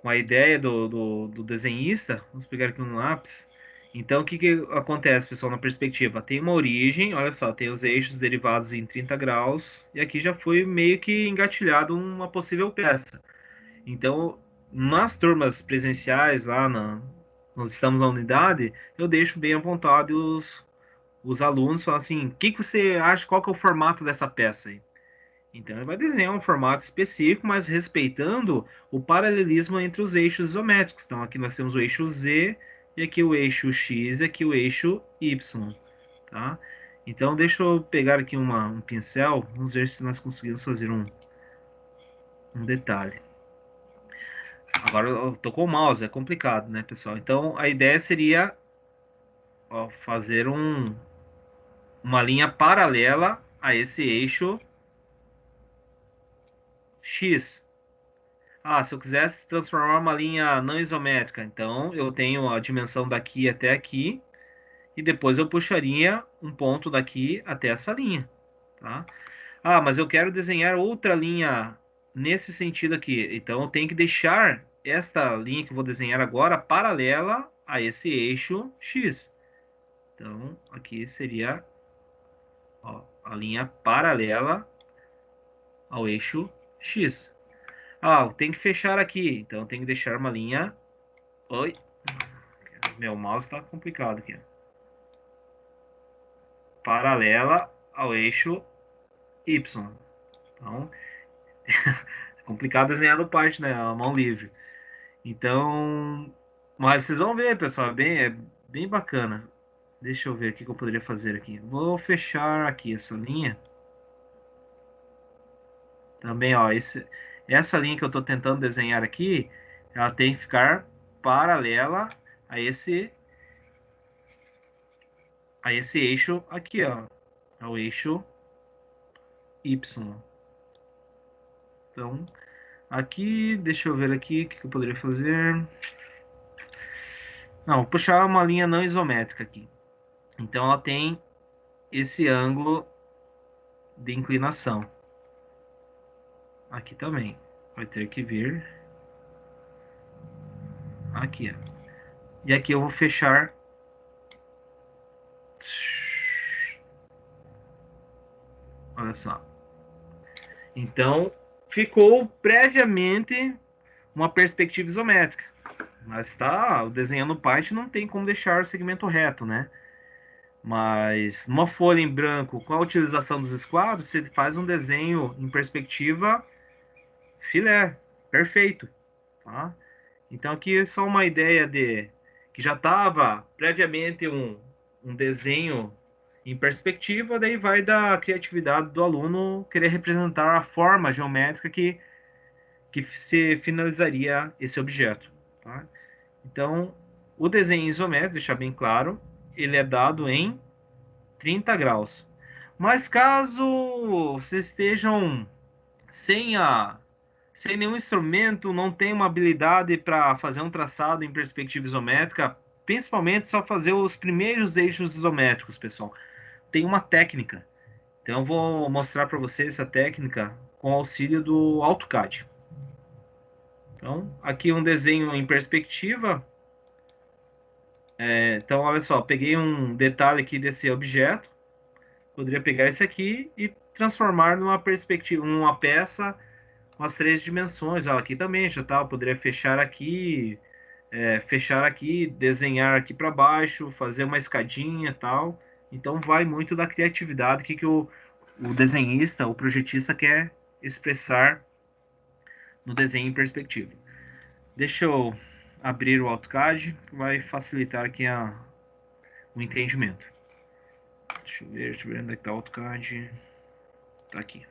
Speaker 2: a ideia do desenhista. Vamos pegar aqui um lápis. Então, o que acontece, pessoal, na perspectiva? Tem uma origem, olha só, tem os eixos derivados em 30 graus, e aqui já foi meio que engatilhado uma possível peça. Então, nas turmas presenciais, lá nós estamos na unidade, eu deixo bem à vontade os alunos falam assim, o que você acha, qual que é o formato dessa peça aí? Então ele vai desenhar um formato específico, mas respeitando o paralelismo entre os eixos isométricos. Então aqui nós temos o eixo Z, e aqui o eixo X, e aqui o eixo Y, tá? Então deixa eu pegar aqui um pincel, vamos ver se nós conseguimos fazer um detalhe. Agora eu tô com o mouse, é complicado, né, pessoal? Então a ideia seria fazer uma linha paralela a esse eixo X. Se eu quisesse transformar uma linha não isométrica, então eu tenho a dimensão daqui até aqui, e depois eu puxaria um ponto daqui até essa linha, tá? Mas eu quero desenhar outra linha nesse sentido aqui, então eu tenho que deixar esta linha que eu vou desenhar agora paralela a esse eixo X. Então, aqui seria a linha paralela ao eixo X. Tem que fechar aqui, então tem que deixar uma linha. Oi, meu mouse está complicado aqui. Paralela ao eixo Y. Então, é complicado desenhar no parte, né? A mão livre. Então, mas vocês vão ver, pessoal, é bem bacana. Deixa eu ver o que eu poderia fazer aqui. Vou fechar aqui essa linha. Também, essa linha que eu estou tentando desenhar aqui, ela tem que ficar paralela a esse eixo aqui, ao eixo Y. Então, aqui, deixa eu ver aqui o que eu poderia fazer. Não, vou puxar uma linha não isométrica aqui. Então, ela tem esse ângulo de inclinação. Aqui também. Vai ter que vir aqui, E aqui eu vou fechar. Olha só. Então, ficou previamente uma perspectiva isométrica. Mas desenhando o Paint não tem como deixar o segmento reto, né? Mas numa folha em branco, com a utilização dos esquadros, você faz um desenho em perspectiva filé, perfeito, tá? Então aqui é só uma ideia de que já estava previamente um desenho em perspectiva, daí vai da criatividade do aluno querer representar a forma geométrica que que se finalizaria esse objeto. Tá? Então, o desenho isométrico, deixar bem claro, ele é dado em 30 graus. Mas caso vocês estejam sem nenhum instrumento, não tem uma habilidade para fazer um traçado em perspectiva isométrica, principalmente só fazer os primeiros eixos isométricos, pessoal. Tem uma técnica. Então eu vou mostrar para vocês essa técnica com auxílio do AutoCAD. Então, aqui um desenho em perspectiva. Então, olha só, peguei um detalhe aqui desse objeto. Poderia pegar esse aqui e transformar numa perspectiva, numa peça com as 3 dimensões. Aqui também já tá. Eu poderia fechar aqui, desenhar aqui para baixo, fazer uma escadinha e tal. Então vai muito da criatividade que o desenhista, o projetista quer expressar no desenho em perspectiva. Deixa eu abrir o AutoCAD, que vai facilitar aqui o entendimento. Deixa eu ver onde é que está o AutoCAD. Está aqui.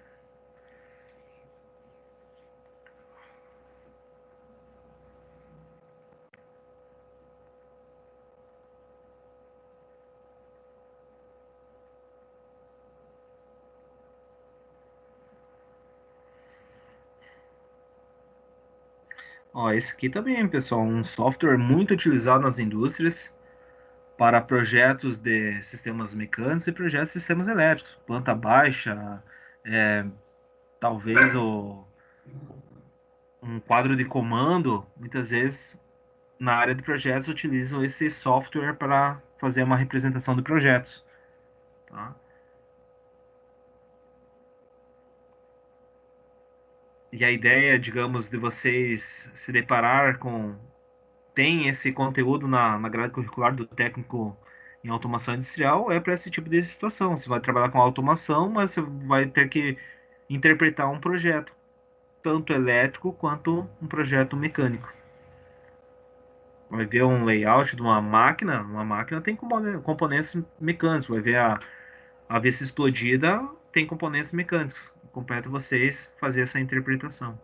Speaker 2: Ó, esse aqui também, pessoal, um software muito utilizado nas indústrias para projetos de sistemas mecânicos e projetos de sistemas elétricos. Planta baixa, talvez um quadro de comando, muitas vezes na área de projetos utilizam esse software para fazer uma representação de projetos. Tá? E a ideia, digamos, de vocês se deparar com... Tem esse conteúdo na grade curricular do técnico em automação industrial, é para esse tipo de situação. Você vai trabalhar com automação, mas você vai ter que interpretar um projeto, tanto elétrico quanto um projeto mecânico. Vai ver um layout de uma máquina tem componentes mecânicos, vai ver a vez explodida, tem componentes mecânicos. Compete vocês fazer essa interpretação.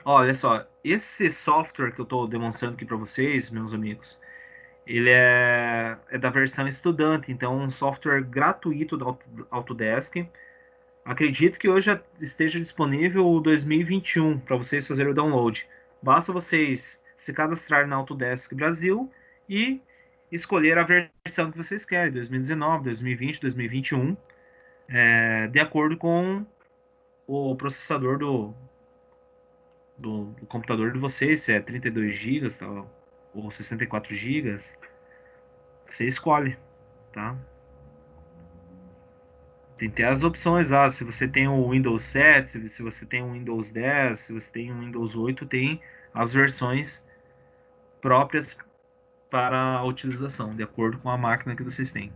Speaker 2: Olha só, esse software que eu estou demonstrando aqui para vocês, meus amigos, ele é da versão estudante, então um software gratuito da Autodesk. Acredito que hoje já esteja disponível o 2021 para vocês fazerem o download. Basta vocês se cadastrar na Autodesk Brasil e escolher a versão que vocês querem, 2019, 2020, 2021, de acordo com o processador do computador de vocês, se é 32 GB ou 64 GB, você escolhe, tá? Tem até as opções, se você tem o Windows 7, se você tem o Windows 10, se você tem o Windows 8, tem as versões próprias para a utilização, de acordo com a máquina que vocês têm.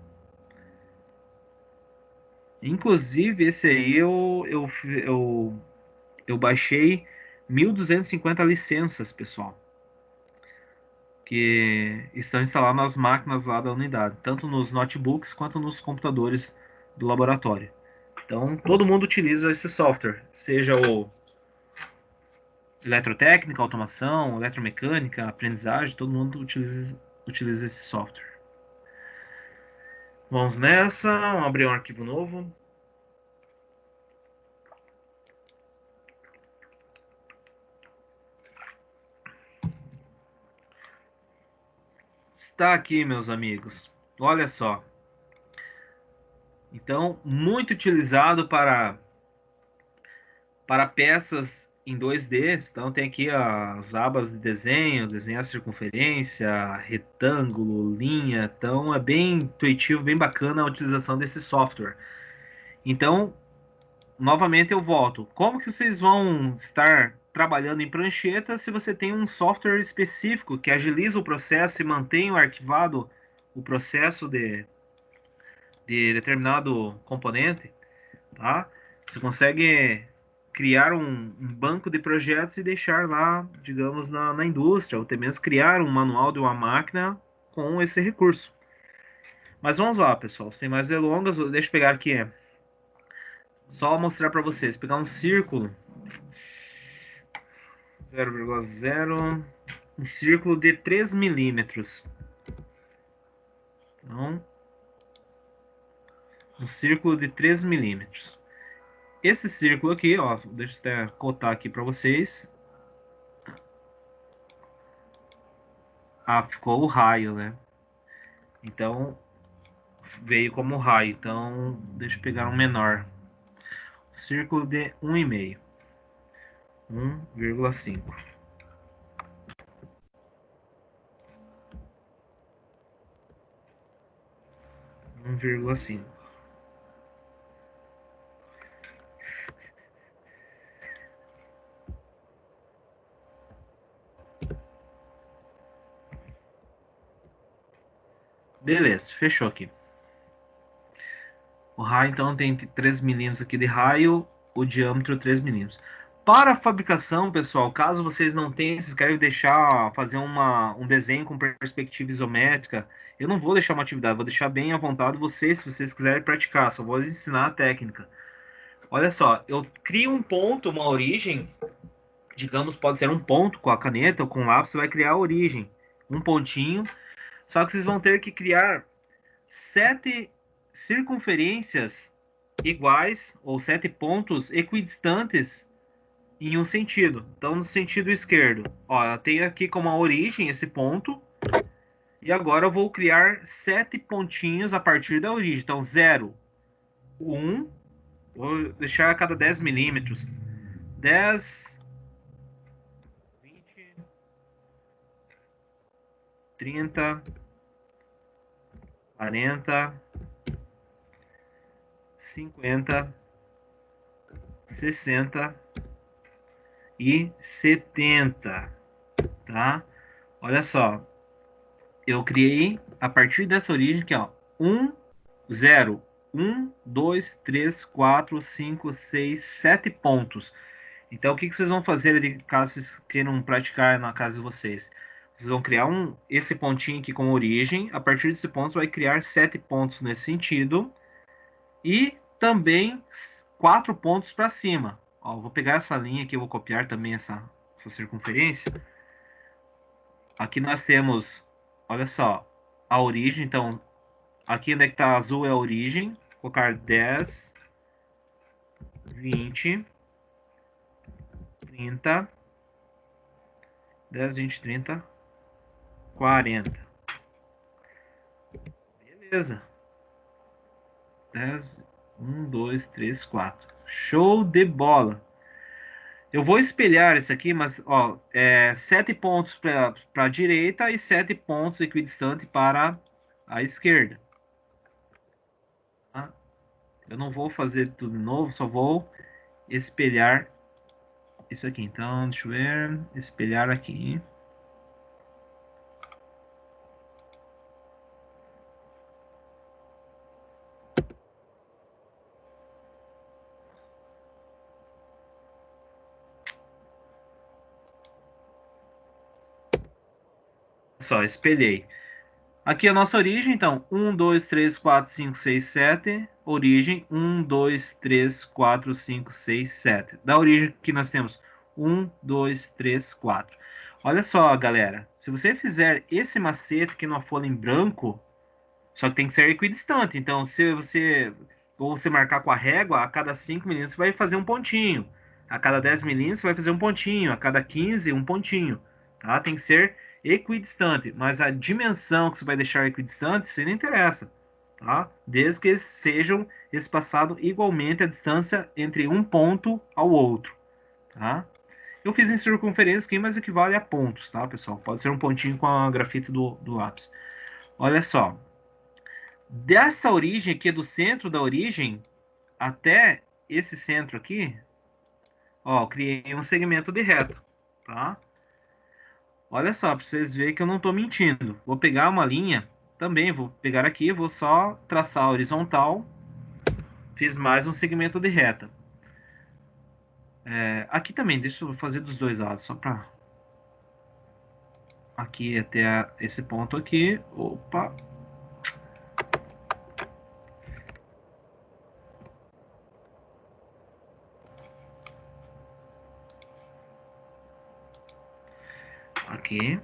Speaker 2: Inclusive, esse aí eu baixei 1.250 licenças, pessoal, que estão instaladas nas máquinas lá da unidade, tanto nos notebooks quanto nos computadores do laboratório. Então, todo mundo utiliza esse software, seja o eletrotécnica, automação, eletromecânica, aprendizagem, todo mundo utiliza esse software. Vamos nessa, vamos abrir um arquivo novo. Está aqui, meus amigos. Olha só. Então, muito utilizado para peças em 2D. Então, tem aqui as abas de desenho, desenhar circunferência, retângulo, linha. Então, é bem intuitivo, bem bacana a utilização desse software. Então, novamente eu volto. Como que vocês vão estar trabalhando em prancheta se você tem um software específico que agiliza o processo e mantém arquivado o processo de determinado componente, tá? Você consegue criar um banco de projetos e deixar lá, digamos, na indústria, ou até mesmo criar um manual de uma máquina com esse recurso. Mas vamos lá, pessoal, sem mais delongas, deixa eu pegar aqui Só mostrar para vocês. Pegar um círculo. 0,0. Um círculo de 3 milímetros. Então, um círculo de 3 milímetros. Esse círculo aqui, ó, deixa eu até cotar aqui para vocês. Ah, ficou o raio, né? Então, veio como raio. Então, deixa eu pegar um menor. Círculo de 1,5. 1,5. 1,5. Beleza, fechou aqui. O raio, então, tem 3 milímetros aqui de raio, o diâmetro 3 milímetros. Para a fabricação, pessoal, caso vocês não tenham, vocês querem fazer um desenho com perspectiva isométrica, eu não vou deixar uma atividade, vou deixar bem à vontade vocês, se vocês quiserem praticar, só vou ensinar a técnica. Olha só, eu crio um ponto, uma origem, digamos, pode ser um ponto com a caneta ou com o lápis, você vai criar a origem, um pontinho, só que vocês vão ter que criar 7 circunferências iguais ou 7 pontos equidistantes em um sentido. Então, no sentido esquerdo, ó, eu tenho aqui como a origem esse ponto e agora eu vou criar 7 pontinhos a partir da origem. Então, 0, 1, vou deixar a cada 10 milímetros. 10, 20, 30, 40, 50, 60 e 70, tá? Olha só, eu criei a partir dessa origem aqui, ó, 1, 0, 1, 2, 3, 4, 5, 6, 7 pontos. Então, o que vocês vão fazer ali, caso vocês queiram praticar na casa de vocês? Vocês vão criar esse pontinho aqui como origem. A partir desse ponto, você vai criar 7 pontos nesse sentido. E também 4 pontos para cima. Ó, vou pegar essa linha aqui, eu vou copiar também essa circunferência. Aqui nós temos, olha só, a origem. Então, aqui onde é que está azul é a origem. Vou colocar 10, 20, 30, 10, 20, 30, 40. Beleza. 10, 1, 2, 3, 4. Show de bola. Eu vou espelhar isso aqui, mas ó, 7 pontos para a direita e 7 pontos equidistantes para a esquerda. Tá? Eu não vou fazer tudo de novo, só vou espelhar isso aqui. Então, deixa eu ver, espelhar aqui. Só, espelhei. Aqui é a nossa origem, então, 1, 2, 3, 4, 5, 6, 7. Origem, 1, 2, 3, 4, 5, 6, 7. Da origem que nós temos 1, 2, 3, 4. Olha só, galera, se você fizer esse macete aqui numa folha em branco, só que tem que ser equidistante. Então, se você marcar com a régua, a cada 5 milímetros você vai fazer um pontinho. A cada 10 milímetros você vai fazer um pontinho. A cada 15, um pontinho. Tá? Tem que ser equidistante. Mas a dimensão que você vai deixar equidistante, isso aí não interessa. Tá? Desde que sejam espaçados igualmente a distância entre um ponto ao outro. Tá? Eu fiz em circunferência aqui, mas equivale a pontos, tá, pessoal? Pode ser um pontinho com a grafite do lápis. Olha só. Dessa origem aqui, do centro da origem, até esse centro aqui, ó, criei um segmento de reta, tá? Olha só, para vocês verem que eu não estou mentindo. Vou pegar uma linha, também vou pegar aqui, vou só traçar a horizontal, fiz mais um segmento de reta. Aqui também, deixa eu fazer dos dois lados, só para... Aqui até esse ponto aqui, opa... Aqui.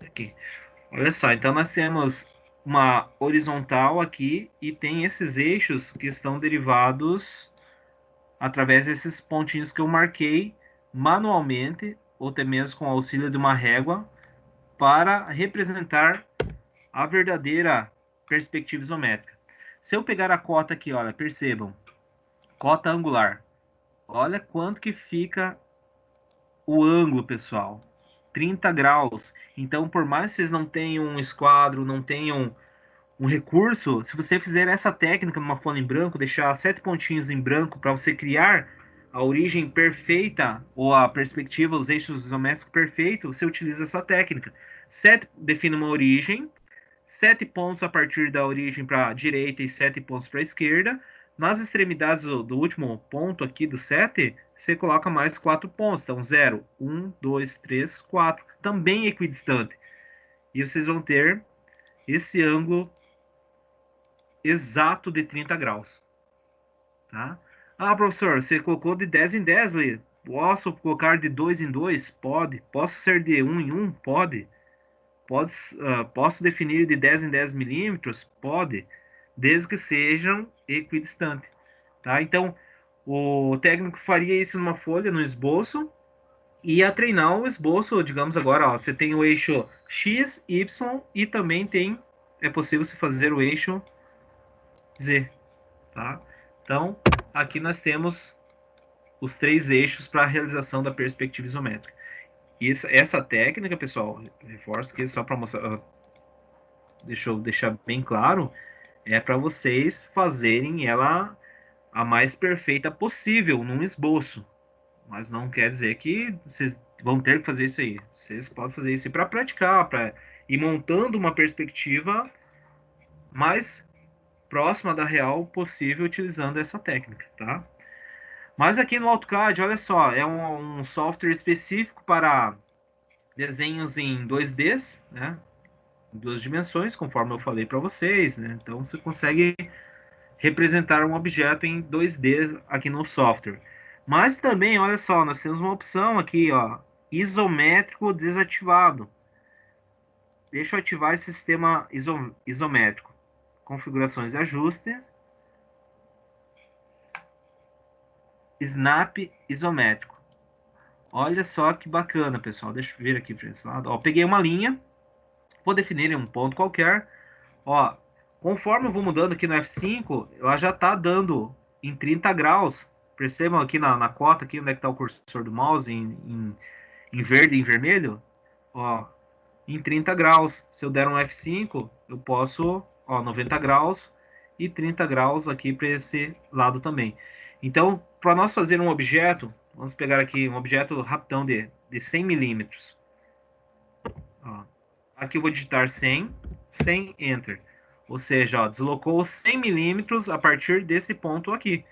Speaker 2: Aqui. Olha só, então nós temos uma horizontal aqui e tem esses eixos que estão derivados através desses pontinhos que eu marquei manualmente, ou até mesmo com o auxílio de uma régua, para representar a verdadeira perspectiva isométrica. Se eu pegar a cota aqui, olha, percebam, cota angular. Olha quanto que fica o ângulo, pessoal. 30 graus. Então, por mais que vocês não tenham um esquadro, não tenham um recurso, se você fizer essa técnica numa folha em branco, deixar 7 pontinhos em branco para você criar a origem perfeita ou a perspectiva, os eixos isométricos perfeitos, você utiliza essa técnica. 7 define uma origem, 7 pontos a partir da origem para a direita e 7 pontos para a esquerda. Nas extremidades do último ponto aqui do 7, você coloca mais 4 pontos. Então, 0, 1, 2, 3, 4. Também equidistante. E vocês vão ter esse ângulo exato de 30 graus. Tá? Ah, professor, você colocou de 10 em 10 ali. Posso colocar de 2 em 2? Pode. Posso ser de 1 em 1? Pode. Posso definir de 10 em 10 milímetros? Pode. Desde que sejam equidistantes. Tá? Então, o técnico faria isso numa folha, no esboço, e ia treinar o esboço, digamos agora, ó, você tem o eixo X, Y, e também é possível você fazer o eixo Z. Tá? Então, aqui nós temos os 3 eixos para a realização da perspectiva isométrica. E essa técnica, pessoal, reforço aqui só para mostrar, deixa eu deixar bem claro, é para vocês fazerem ela a mais perfeita possível num esboço. Mas não quer dizer que vocês vão ter que fazer isso aí. Vocês podem fazer isso para praticar, para ir montando uma perspectiva mais próxima da real possível utilizando essa técnica, tá? Mas aqui no AutoCAD, olha só, é um software específico para desenhos em 2D, né? Em 2 dimensões, conforme eu falei para vocês, né? Então você consegue representar um objeto em 2D aqui no software. Mas também, olha só, nós temos uma opção aqui, ó, isométrico desativado. Deixa eu ativar esse sistema isométrico. Configurações e ajustes. Snap isométrico. Olha só que bacana, pessoal. Deixa eu vir aqui para esse lado. Ó, peguei uma linha, vou definir um ponto qualquer. Ó, conforme eu vou mudando aqui no F5, ela já está dando em 30 graus. Percebam aqui na cota, aqui onde é que está o cursor do mouse, em verde e em vermelho. Ó, em 30 graus. Se eu der um F5, eu posso, ó, 90 graus e 30 graus aqui para esse lado também. Então, para nós fazer um objeto, vamos pegar aqui um objeto rapidão de 100 milímetros. Ó, aqui eu vou digitar 100, 100, Enter. Ou seja, ó, deslocou 100 milímetros a partir desse ponto aqui,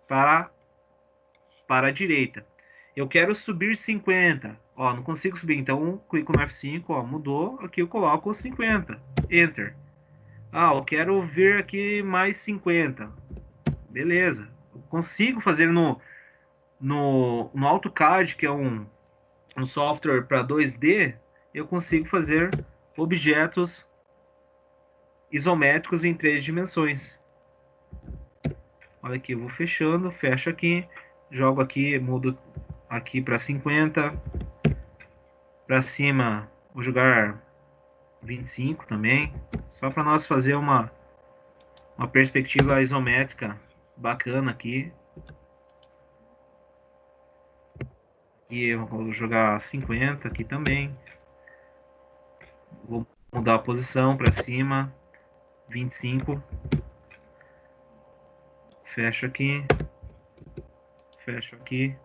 Speaker 2: para a direita. Eu quero subir 50. Ó, não consigo subir, então clico no F5, ó, mudou. Aqui eu coloco 50. Enter. Ah, eu quero vir aqui mais 50. Beleza. Eu consigo fazer no AutoCAD, que é um software para 2D, eu consigo fazer objetos isométricos em 3 dimensões. Olha aqui, eu vou fechando, fecho aqui, jogo aqui, mudo aqui para 50, para cima vou jogar 25 também, só para nós fazer uma perspectiva isométrica bacana aqui. E eu vou jogar 50 aqui também. Vou mudar a posição para cima, 25. Fecho aqui. Fecho aqui.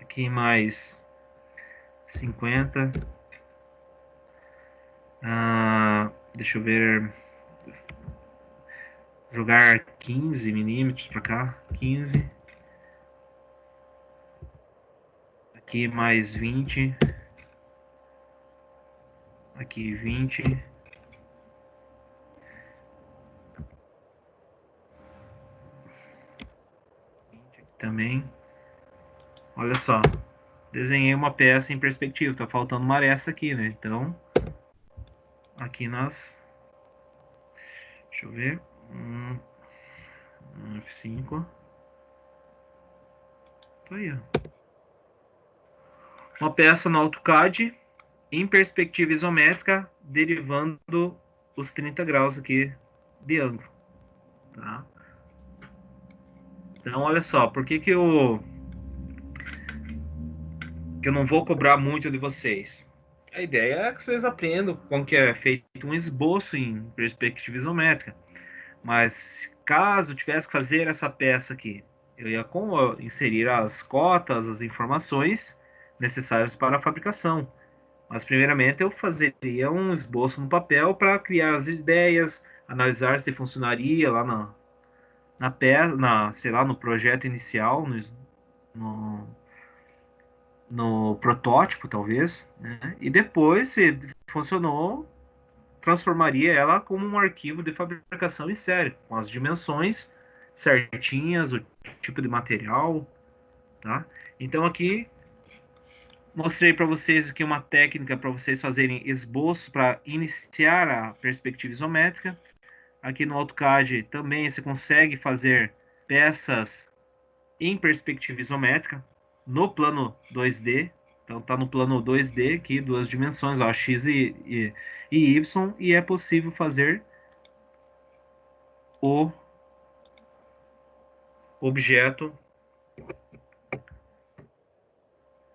Speaker 2: Aqui mais 50. Deixa eu ver. Jogar 15 milímetros para cá. 15. Aqui mais 20. Aqui 20. também. Olha só. Desenhei uma peça em perspectiva. Tá faltando uma aresta aqui, né? Então, aqui nós... Deixa eu ver. F5. Tá aí, ó. Uma peça no AutoCAD em perspectiva isométrica, derivando os 30 graus aqui de ângulo. Tá? Então, olha só, por que eu não vou cobrar muito de vocês? A ideia é que vocês aprendam como que é feito um esboço em perspectiva isométrica. Mas caso tivesse que fazer essa peça aqui, eu ia inserir as cotas, as informações necessárias para a fabricação. Mas primeiramente eu fazeria um esboço no papel para criar as ideias, analisar se funcionaria lá sei lá, no projeto inicial, no, no protótipo talvez, né? E depois, se funcionou, transformaria ela como um arquivo de fabricação em série, com as dimensões certinhas, o tipo de material, tá? Então aqui mostrei para vocês aqui uma técnica para vocês fazerem esboço para iniciar a perspectiva isométrica. Aqui no AutoCAD também você consegue fazer peças em perspectiva isométrica no plano 2D. Então tá no plano 2D aqui, duas dimensões, ó, X e Y, e é possível fazer o objeto,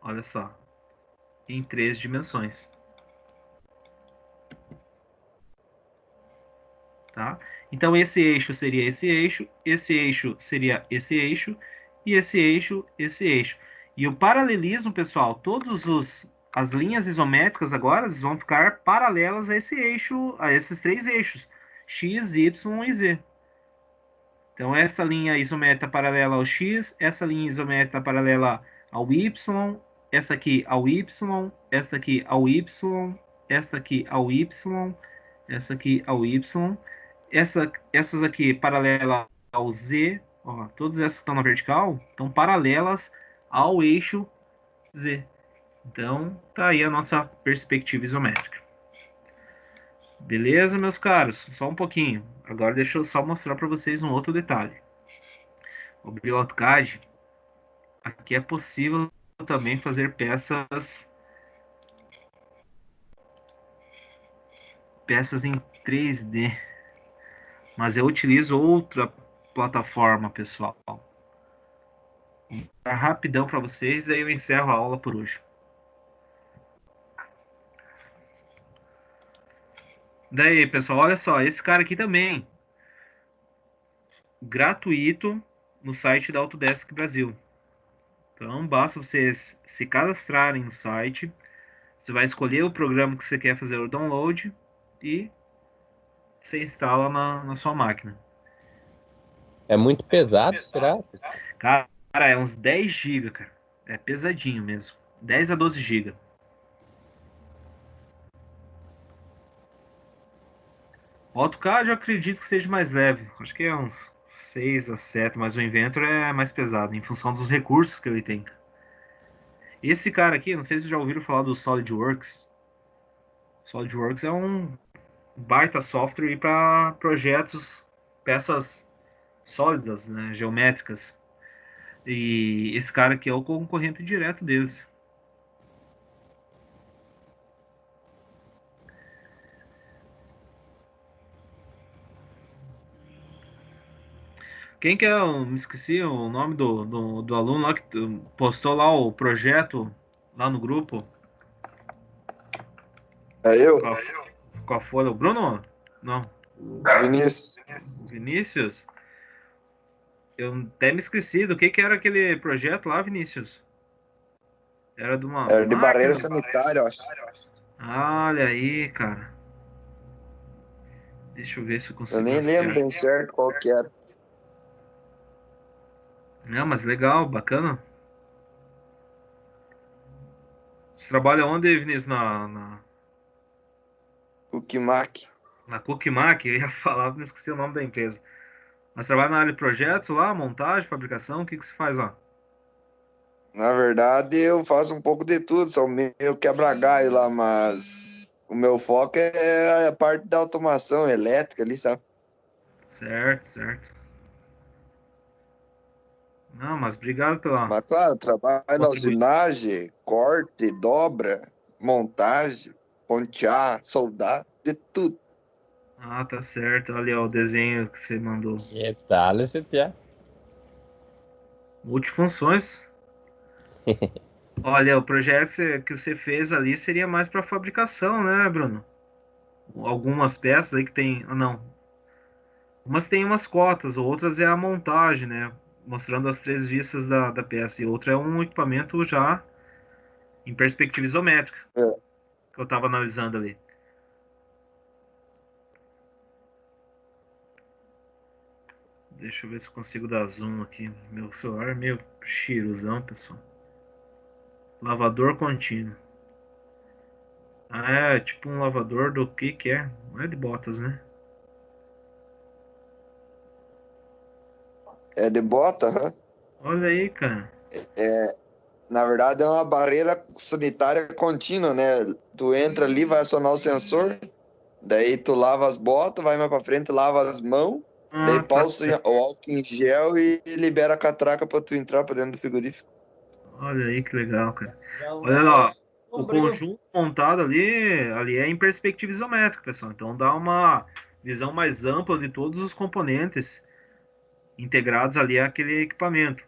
Speaker 2: olha só, em 3 dimensões. Tá? Então esse eixo seria esse eixo seria esse eixo, e esse eixo, esse eixo. E o paralelismo, pessoal, as linhas isométricas agora vão ficar paralelas a esse eixo, a esses 3 eixos, x, y e z. Então essa linha isométrica paralela ao x, essa linha isométrica paralela ao y, essa aqui ao y, essa aqui ao y, esta aqui ao y, essa aqui ao y, essas aqui paralelas ao Z, ó, todas essas que estão na vertical estão paralelas ao eixo Z. Então, tá aí a nossa perspectiva isométrica. Beleza, meus caros? Só um pouquinho. Agora deixa eu só mostrar para vocês um outro detalhe. Abrir o AutoCAD. Aqui é possível também fazer peças em 3D. Mas eu utilizo outra plataforma, pessoal. Rapidão para vocês, aí eu encerro a aula por hoje. Daí, pessoal, olha só, esse cara aqui também, gratuito no site da Autodesk Brasil. Então, basta vocês se cadastrarem no site, você vai escolher o programa que você quer fazer o download e você instala na sua máquina.
Speaker 5: É muito pesado, será?
Speaker 2: Cara, é uns 10 GB, cara. É pesadinho mesmo. 10 a 12 GB. O AutoCAD eu acredito que seja mais leve. Acho que é uns 6 a 7, mas o Inventor é mais pesado, em função dos recursos que ele tem. Esse cara aqui, não sei se vocês já ouviram falar do SolidWorks. SolidWorks é um baita software para projetos, peças sólidas, né, geométricas. E esse cara aqui é o concorrente direto deles. Quem que é? Me esqueci o nome do aluno lá que postou lá o projeto lá no grupo.
Speaker 4: É eu?
Speaker 2: Qual foi? O Bruno? Não.
Speaker 4: Vinícius.
Speaker 2: Vinícius? Eu até me esqueci do que era aquele projeto lá, Vinícius. Era de uma
Speaker 4: Era de barreira
Speaker 2: máquina.
Speaker 4: sanitária, eu acho.
Speaker 2: Olha aí, cara. Deixa eu ver se eu consigo.
Speaker 4: Eu nem lembro bem certo qual que era.
Speaker 2: Não, mas legal, bacana. Você trabalha onde, Vinícius?
Speaker 4: O Kimak.
Speaker 2: Na Cookmac? Eu ia falar, mas esqueci o nome da empresa. Mas trabalha na área de projetos lá, montagem, fabricação, o que você faz lá?
Speaker 4: Na verdade, eu faço um pouco de tudo, sou meio quebra-galho lá, mas o meu foco é a parte da automação elétrica ali, sabe?
Speaker 2: Certo, certo. Não, mas obrigado pela
Speaker 4: Mas claro, trabalho na
Speaker 2: contribuição.
Speaker 4: usinagem, corte, dobra, montagem, pontear, soldar, de tudo.
Speaker 2: Ah, tá certo. Olha ó, o desenho que você mandou.
Speaker 5: Que tal esse piá?
Speaker 2: Multifunções. Olha, o projeto que você fez ali seria mais para fabricação, né, Bruno? Algumas peças aí que tem. Ah, não. Umas tem umas cotas, outras é a montagem, né? Mostrando as três vistas da peça. E outra é um equipamento já em perspectiva isométrica,
Speaker 4: É,
Speaker 2: que eu estava analisando ali. Deixa eu ver se eu consigo dar zoom aqui. Meu celular é meio cheirosão, pessoal. Lavador contínuo. Ah, é tipo um lavador do que é? Não é de botas, né?
Speaker 4: é de bota, aham.
Speaker 2: Olha aí, cara.
Speaker 4: Na verdade, é uma barreira sanitária contínua, né? Tu entra ali, vai acionar o sensor, daí tu lava as botas, vai mais pra frente, lava as mãos, daí
Speaker 2: Ah, tá
Speaker 4: pausa
Speaker 2: certo.
Speaker 4: o álcool em gel e libera a catraca pra tu entrar pra dentro do frigorífico.
Speaker 2: Olha aí que legal, cara.
Speaker 1: Já
Speaker 2: Olha lá, o
Speaker 1: sobrou.
Speaker 2: conjunto montado ali é em perspectiva isométrica, pessoal. Então dá uma visão mais ampla de todos os componentes integrados ali àquele equipamento.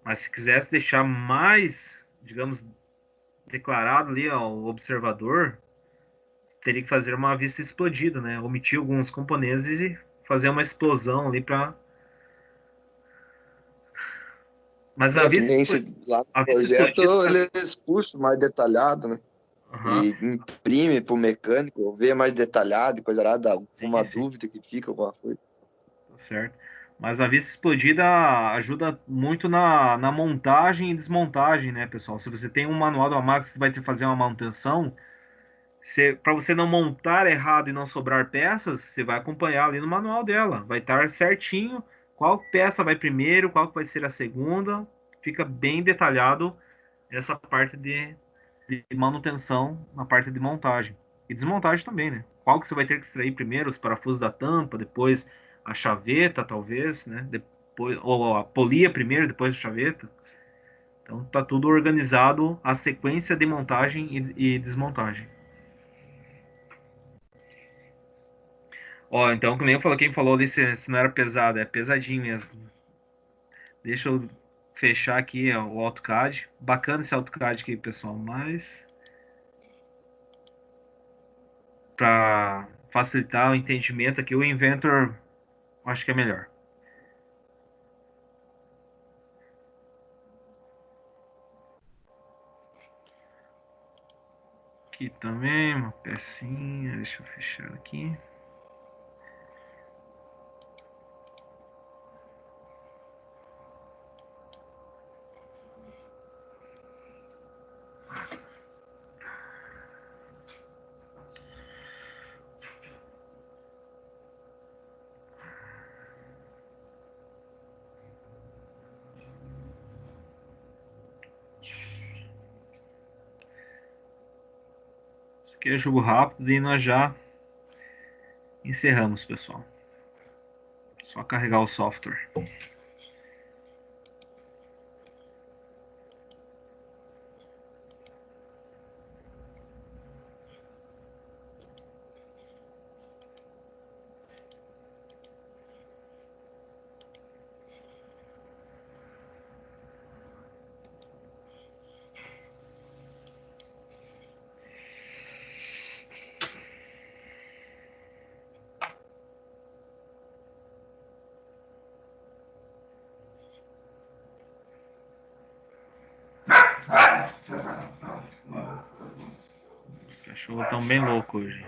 Speaker 2: Mas se quisesse deixar mais, digamos, declarado ali ao observador, teria que fazer uma vista explodida, né? Omitir alguns componentes e fazer uma explosão ali para. Mas
Speaker 4: É que nem se lá no
Speaker 2: a vista
Speaker 4: projeto
Speaker 2: explodida.
Speaker 4: eles puxam mais detalhado, né?
Speaker 2: Aham,
Speaker 4: E imprime pro mecânico, vê mais detalhado e coisa lá, dá
Speaker 2: sim,
Speaker 4: alguma
Speaker 2: sim.
Speaker 4: dúvida que fica, alguma coisa.
Speaker 2: Tá certo. Mas a vista explodida ajuda muito na montagem e desmontagem, né, pessoal? Se você tem um manual da Max que vai ter que fazer uma manutenção, para você não montar errado e não sobrar peças, você vai acompanhar ali no manual dela. Vai estar certinho qual peça vai primeiro, qual que vai ser a segunda. Fica bem detalhado essa parte de manutenção na parte de montagem. E desmontagem também, né? Qual que você vai ter que extrair primeiro, os parafusos da tampa, depois a chaveta, talvez, né? Depois, ou a polia primeiro, depois a chaveta. Então tá tudo organizado, a sequência de montagem e desmontagem. Ó, então, que nem eu falei, quem falou ali se não era pesado, é pesadinho mesmo. Deixa eu fechar aqui ó, o AutoCAD. Bacana esse AutoCAD aqui, pessoal, mas para facilitar o entendimento aqui, o Inventor acho que é melhor. Aqui também, uma pecinha, deixa eu fechar aqui. Isso aqui é jogo rápido e nós já encerramos, pessoal. Só carregar o software. Os cachorros estão bem loucos hoje.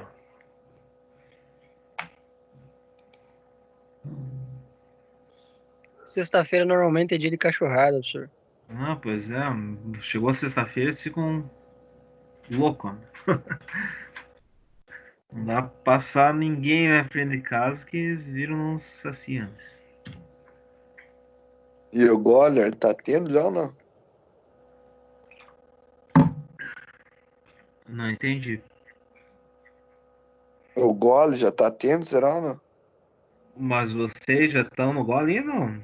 Speaker 3: Sexta-feira normalmente é dia de cachorrada, professor.
Speaker 2: Ah, pois é, chegou sexta-feira eles ficam loucos. Não dá pra passar ninguém na frente de casa que eles viram uns saciantes.
Speaker 4: E o Goller tá tendo já ou não?
Speaker 2: Não entendi.
Speaker 4: O gole já tá tendo, será ou não?
Speaker 2: Mas vocês já estão no gole aí, não?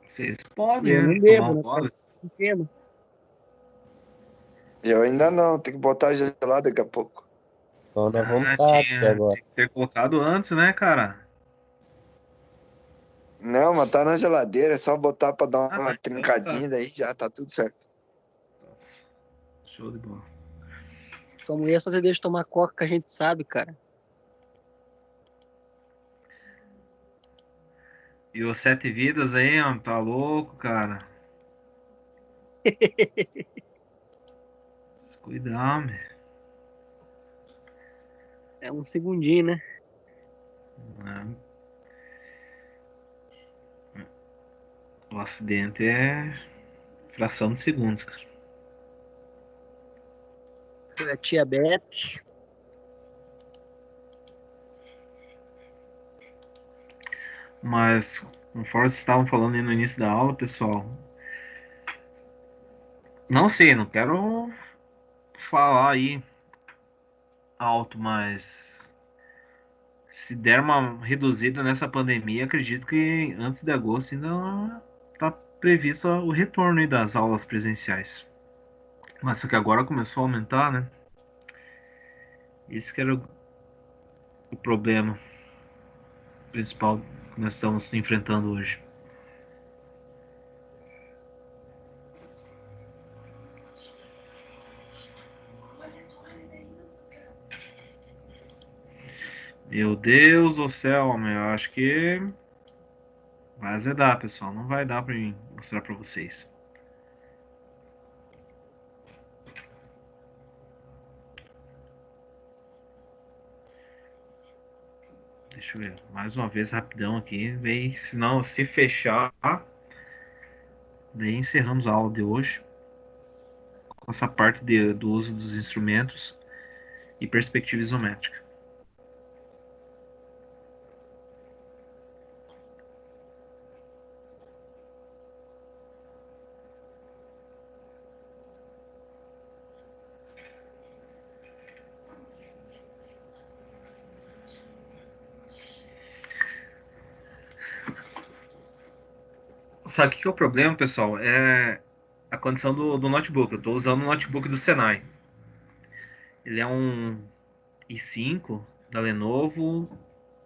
Speaker 2: Vocês podem,
Speaker 3: Eu
Speaker 2: né?
Speaker 3: não
Speaker 2: Tomar
Speaker 3: bebo,
Speaker 2: um
Speaker 3: né?
Speaker 2: gole.
Speaker 3: Pequeno.
Speaker 4: Eu ainda não, tem que botar gelado daqui a pouco.
Speaker 5: Só na
Speaker 2: Ah,
Speaker 5: vontade agora.
Speaker 2: tinha que ter colocado antes, né, cara?
Speaker 4: Não, mas tá na geladeira, é só botar pra dar
Speaker 2: Ah,
Speaker 4: uma
Speaker 2: não, então tá.
Speaker 4: trincadinha, daí já tá tudo certo.
Speaker 2: Show de bola.
Speaker 3: Tua mulher só te deixa tomar coca que a gente sabe, cara.
Speaker 2: E o Sete Vidas aí, ó, tá louco, cara. Se cuidar, meu.
Speaker 3: É um segundinho, né?
Speaker 2: Né? O acidente é fração de segundos, cara.
Speaker 3: Foi a tia Beth.
Speaker 2: Mas, conforme vocês estavam falando aí no início da aula, pessoal, não sei, não quero falar aí alto, mas se der uma reduzida nessa pandemia, acredito que antes de agosto ainda está previsto o retorno aí das aulas presenciais. Mas só que agora começou a aumentar, né? Esse que era o problema principal que nós estamos enfrentando hoje. Meu Deus do céu, meu, eu acho que vai azedar, pessoal. Não vai dar para mim mostrar para vocês. Deixa eu ver, mais uma vez rapidão aqui, daí, senão se fechar, daí encerramos a aula de hoje com essa parte do uso dos instrumentos e perspectiva isométrica. Sabe o que é o problema, pessoal? É a condição do notebook. Eu estou usando o notebook do Senai. Ele é um i5 da Lenovo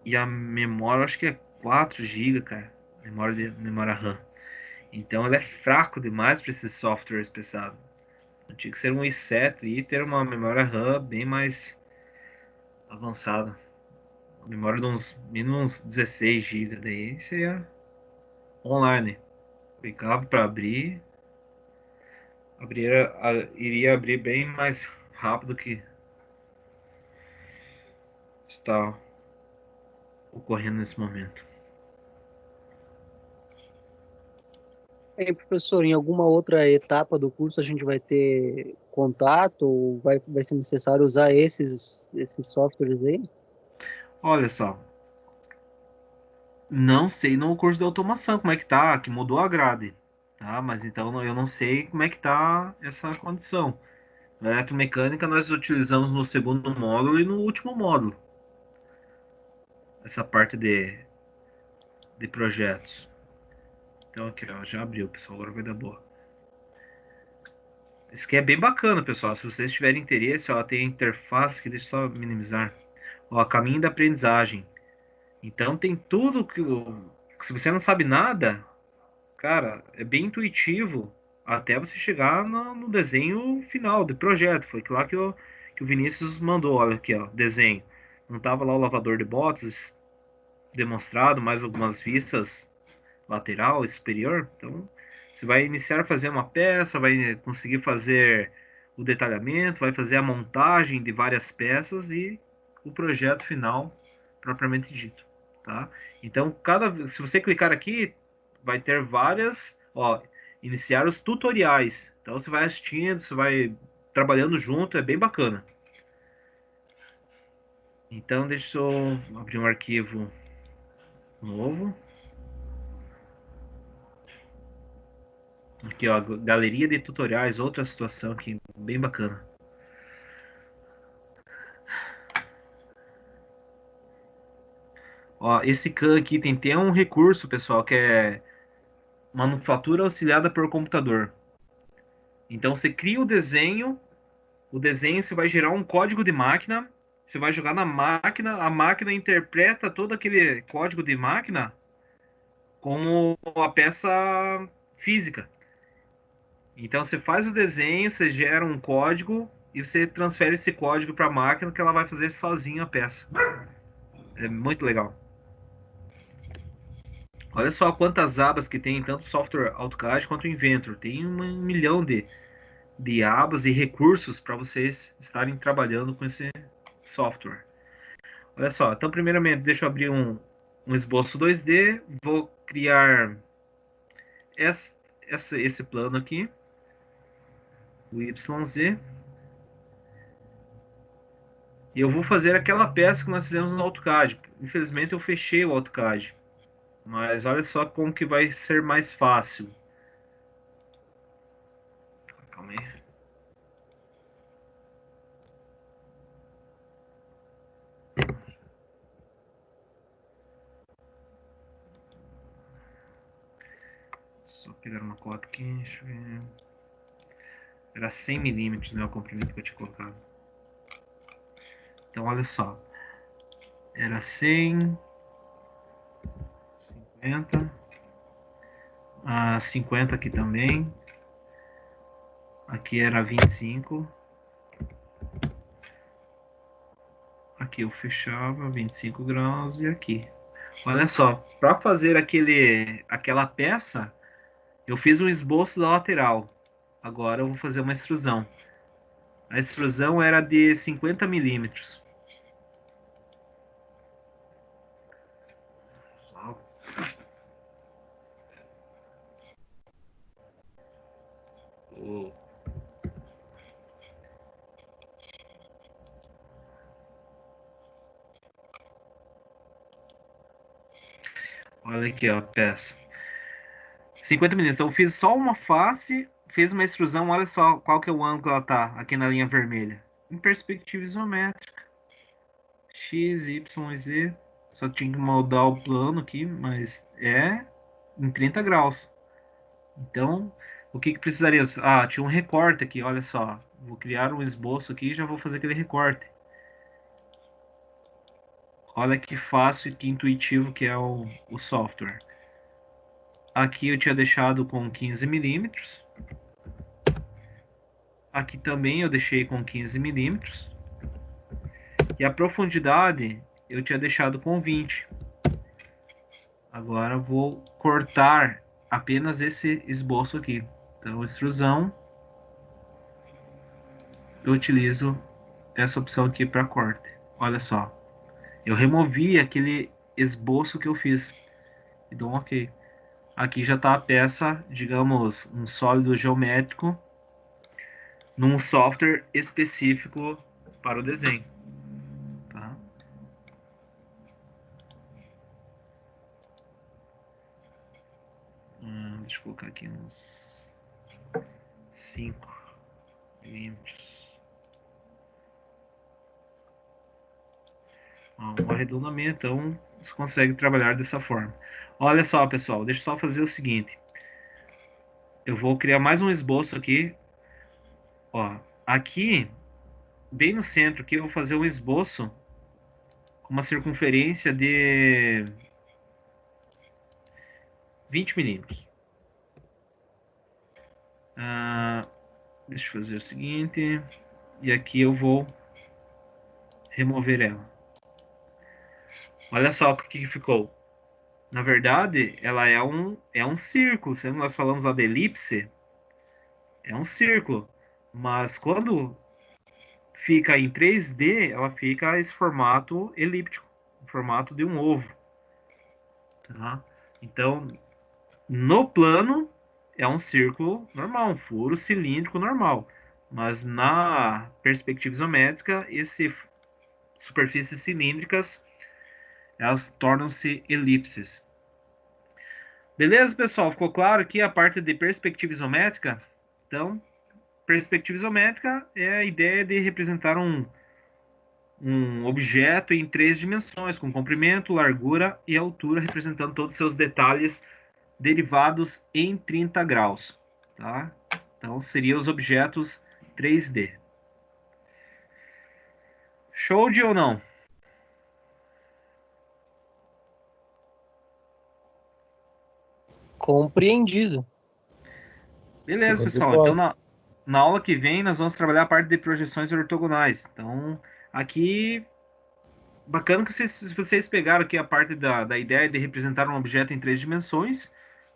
Speaker 2: e a memória acho que é 4 GB, cara. Memória RAM. Então ele é fraco demais para esses softwares pesados. Tinha que ser um i7 e ter uma memória RAM bem mais avançada. Memória de uns mínimo uns 16 GB. Daí seria online. Clicava para abrir, iria abrir bem mais rápido que está ocorrendo nesse momento.
Speaker 3: Aí, professor, em alguma outra etapa do curso a gente vai ter contato ou vai ser necessário usar esses softwares aí?
Speaker 2: Olha só, não sei no curso de automação como é que tá, que mudou a grade, tá? Mas então eu não sei como é que tá essa condição. Na eletromecânica nós utilizamos no segundo módulo e no último módulo. Essa parte de projetos. Então aqui, ó, já abriu, pessoal, agora vai dar boa. Isso aqui é bem bacana, pessoal. Se vocês tiverem interesse, ó, tem a interface que deixa eu só minimizar. Ó, caminho da aprendizagem. Então tem tudo que se você não sabe nada, cara, é bem intuitivo até você chegar no desenho final do projeto. Foi lá que o Vinícius mandou, olha aqui, ó, desenho. Não tava lá o lavador de botas demonstrado, mais algumas vistas lateral e superior. Então, você vai iniciar a fazer uma peça, vai conseguir fazer o detalhamento, vai fazer a montagem de várias peças e o projeto final propriamente dito, tá? Então, se você clicar aqui, vai ter várias, ó, iniciar os tutoriais. Então, você vai assistindo, você vai trabalhando junto, é bem bacana. Então, deixa eu abrir um arquivo novo. Aqui, ó, galeria de tutoriais, outra situação aqui bem bacana. Ó, esse CAM aqui tem até um recurso, pessoal, que é manufatura auxiliada por computador. Então você cria o desenho você vai gerar um código de máquina, você vai jogar na máquina, a máquina interpreta todo aquele código de máquina como a peça física. Então você faz o desenho, você gera um código e você transfere esse código para a máquina que ela vai fazer sozinha a peça. É muito legal. Olha só quantas abas que tem, tanto o software AutoCAD quanto o Inventor. Tem um milhão de abas e recursos para vocês estarem trabalhando com esse software. Olha só, então primeiramente deixa eu abrir um esboço 2D, vou criar esse plano aqui, o YZ, e eu vou fazer aquela peça que nós fizemos no AutoCAD. Infelizmente eu fechei o AutoCAD, mas olha só como que vai ser mais fácil. Calma aí. Só pegar uma cota aqui, deixa eu ver. Era 100 milímetros, né, o comprimento que eu tinha colocado. Então, olha só. Era 100, 50, 50 aqui também. Aqui era 25. Aqui eu fechava 25 graus e aqui. Olha só, para fazer aquela peça, eu fiz um esboço da lateral. Agora eu vou fazer uma extrusão. A extrusão era de 50 milímetros. Olha aqui, ó, a peça. 50 milímetros. Então eu fiz só uma face, fiz uma extrusão. Olha só qual que é o ângulo que ela tá aqui na linha vermelha. Em perspectiva isométrica. X, Y, Z. Só tinha que moldar o plano aqui, mas é em 30 graus. Então, o que precisaria? Ah, tinha um recorte aqui, olha só. Vou criar um esboço aqui e já vou fazer aquele recorte. Olha que fácil e que intuitivo que é o software. Aqui eu tinha deixado com 15 milímetros. Aqui também eu deixei com 15 milímetros. E a profundidade eu tinha deixado com 20. Agora eu vou cortar apenas esse esboço aqui. Então, extrusão. Eu utilizo essa opção aqui para corte. Olha só. Eu removi aquele esboço que eu fiz. E dou um OK. Aqui já está a peça, digamos, um sólido geométrico num software específico para o desenho. Tá? Deixa eu colocar aqui uns 5 milímetros. Um arredondamento, então você consegue trabalhar dessa forma. Olha só, pessoal, deixa eu só fazer o seguinte. Eu vou criar mais um esboço aqui. Ó, aqui, bem no centro, aqui eu vou fazer um esboço com uma circunferência de 20 milímetros. Deixa eu fazer o seguinte. E aqui eu vou remover ela. Olha só o que ficou. Na verdade, ela é um círculo. Se nós falamos lá de elipse, é um círculo. Mas quando fica em 3D, ela fica esse formato elíptico, o formato de um ovo. Tá? Então, no plano, é um círculo normal, um furo cilíndrico normal. Mas na perspectiva isométrica, essas superfícies cilíndricas, elas tornam-se elipses. Beleza, pessoal? Ficou claro aqui a parte de perspectiva isométrica? Então, perspectiva isométrica é a ideia de representar um objeto em 3 dimensões, com comprimento, largura e altura, representando todos os seus detalhes derivados em 30 graus. Tá? Então, seriam os objetos 3D. Show de ou não?
Speaker 3: Compreendido.
Speaker 2: Beleza,
Speaker 5: Show de
Speaker 2: pessoal.
Speaker 5: bola.
Speaker 2: Então, na aula que vem, nós vamos trabalhar a parte de projeções ortogonais. Então, aqui, bacana que vocês pegaram aqui a parte da ideia de representar um objeto em 3 dimensões.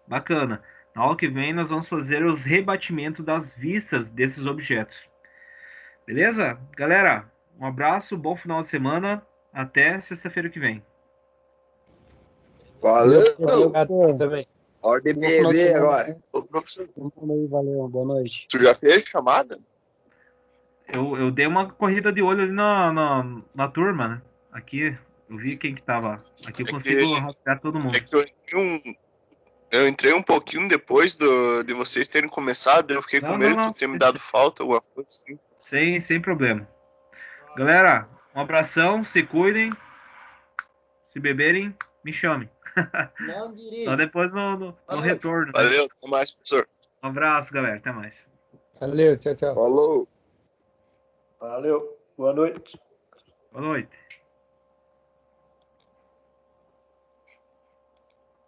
Speaker 2: Bacana. Na aula que vem, nós vamos fazer os rebatimentos das vistas desses objetos. Beleza? Galera, um abraço, bom final de semana. Até sexta-feira que vem.
Speaker 4: Valeu!
Speaker 5: Obrigado também.
Speaker 4: Hora de
Speaker 3: Bom final de
Speaker 4: beber
Speaker 3: semana.
Speaker 4: agora.
Speaker 6: Ô, professor,
Speaker 3: Valeu, boa noite.
Speaker 6: tu já fez chamada?
Speaker 2: Eu dei uma corrida de olho ali na turma, né? Aqui, eu vi quem que tava. Aqui eu consigo rastrear todo mundo.
Speaker 6: É que eu entrei um pouquinho depois de vocês terem começado, eu fiquei com medo de tu ter me dado falta, alguma coisa assim.
Speaker 2: Sem problema. Galera, um abração, se cuidem. Se beberem, me chamem.
Speaker 1: Não dirige.
Speaker 2: Só depois no retorno. Né?
Speaker 6: Valeu, até mais, professor.
Speaker 2: Um abraço, galera. Até mais.
Speaker 5: Valeu, tchau, tchau.
Speaker 4: Falou!
Speaker 7: Valeu. Boa noite.
Speaker 2: Boa noite.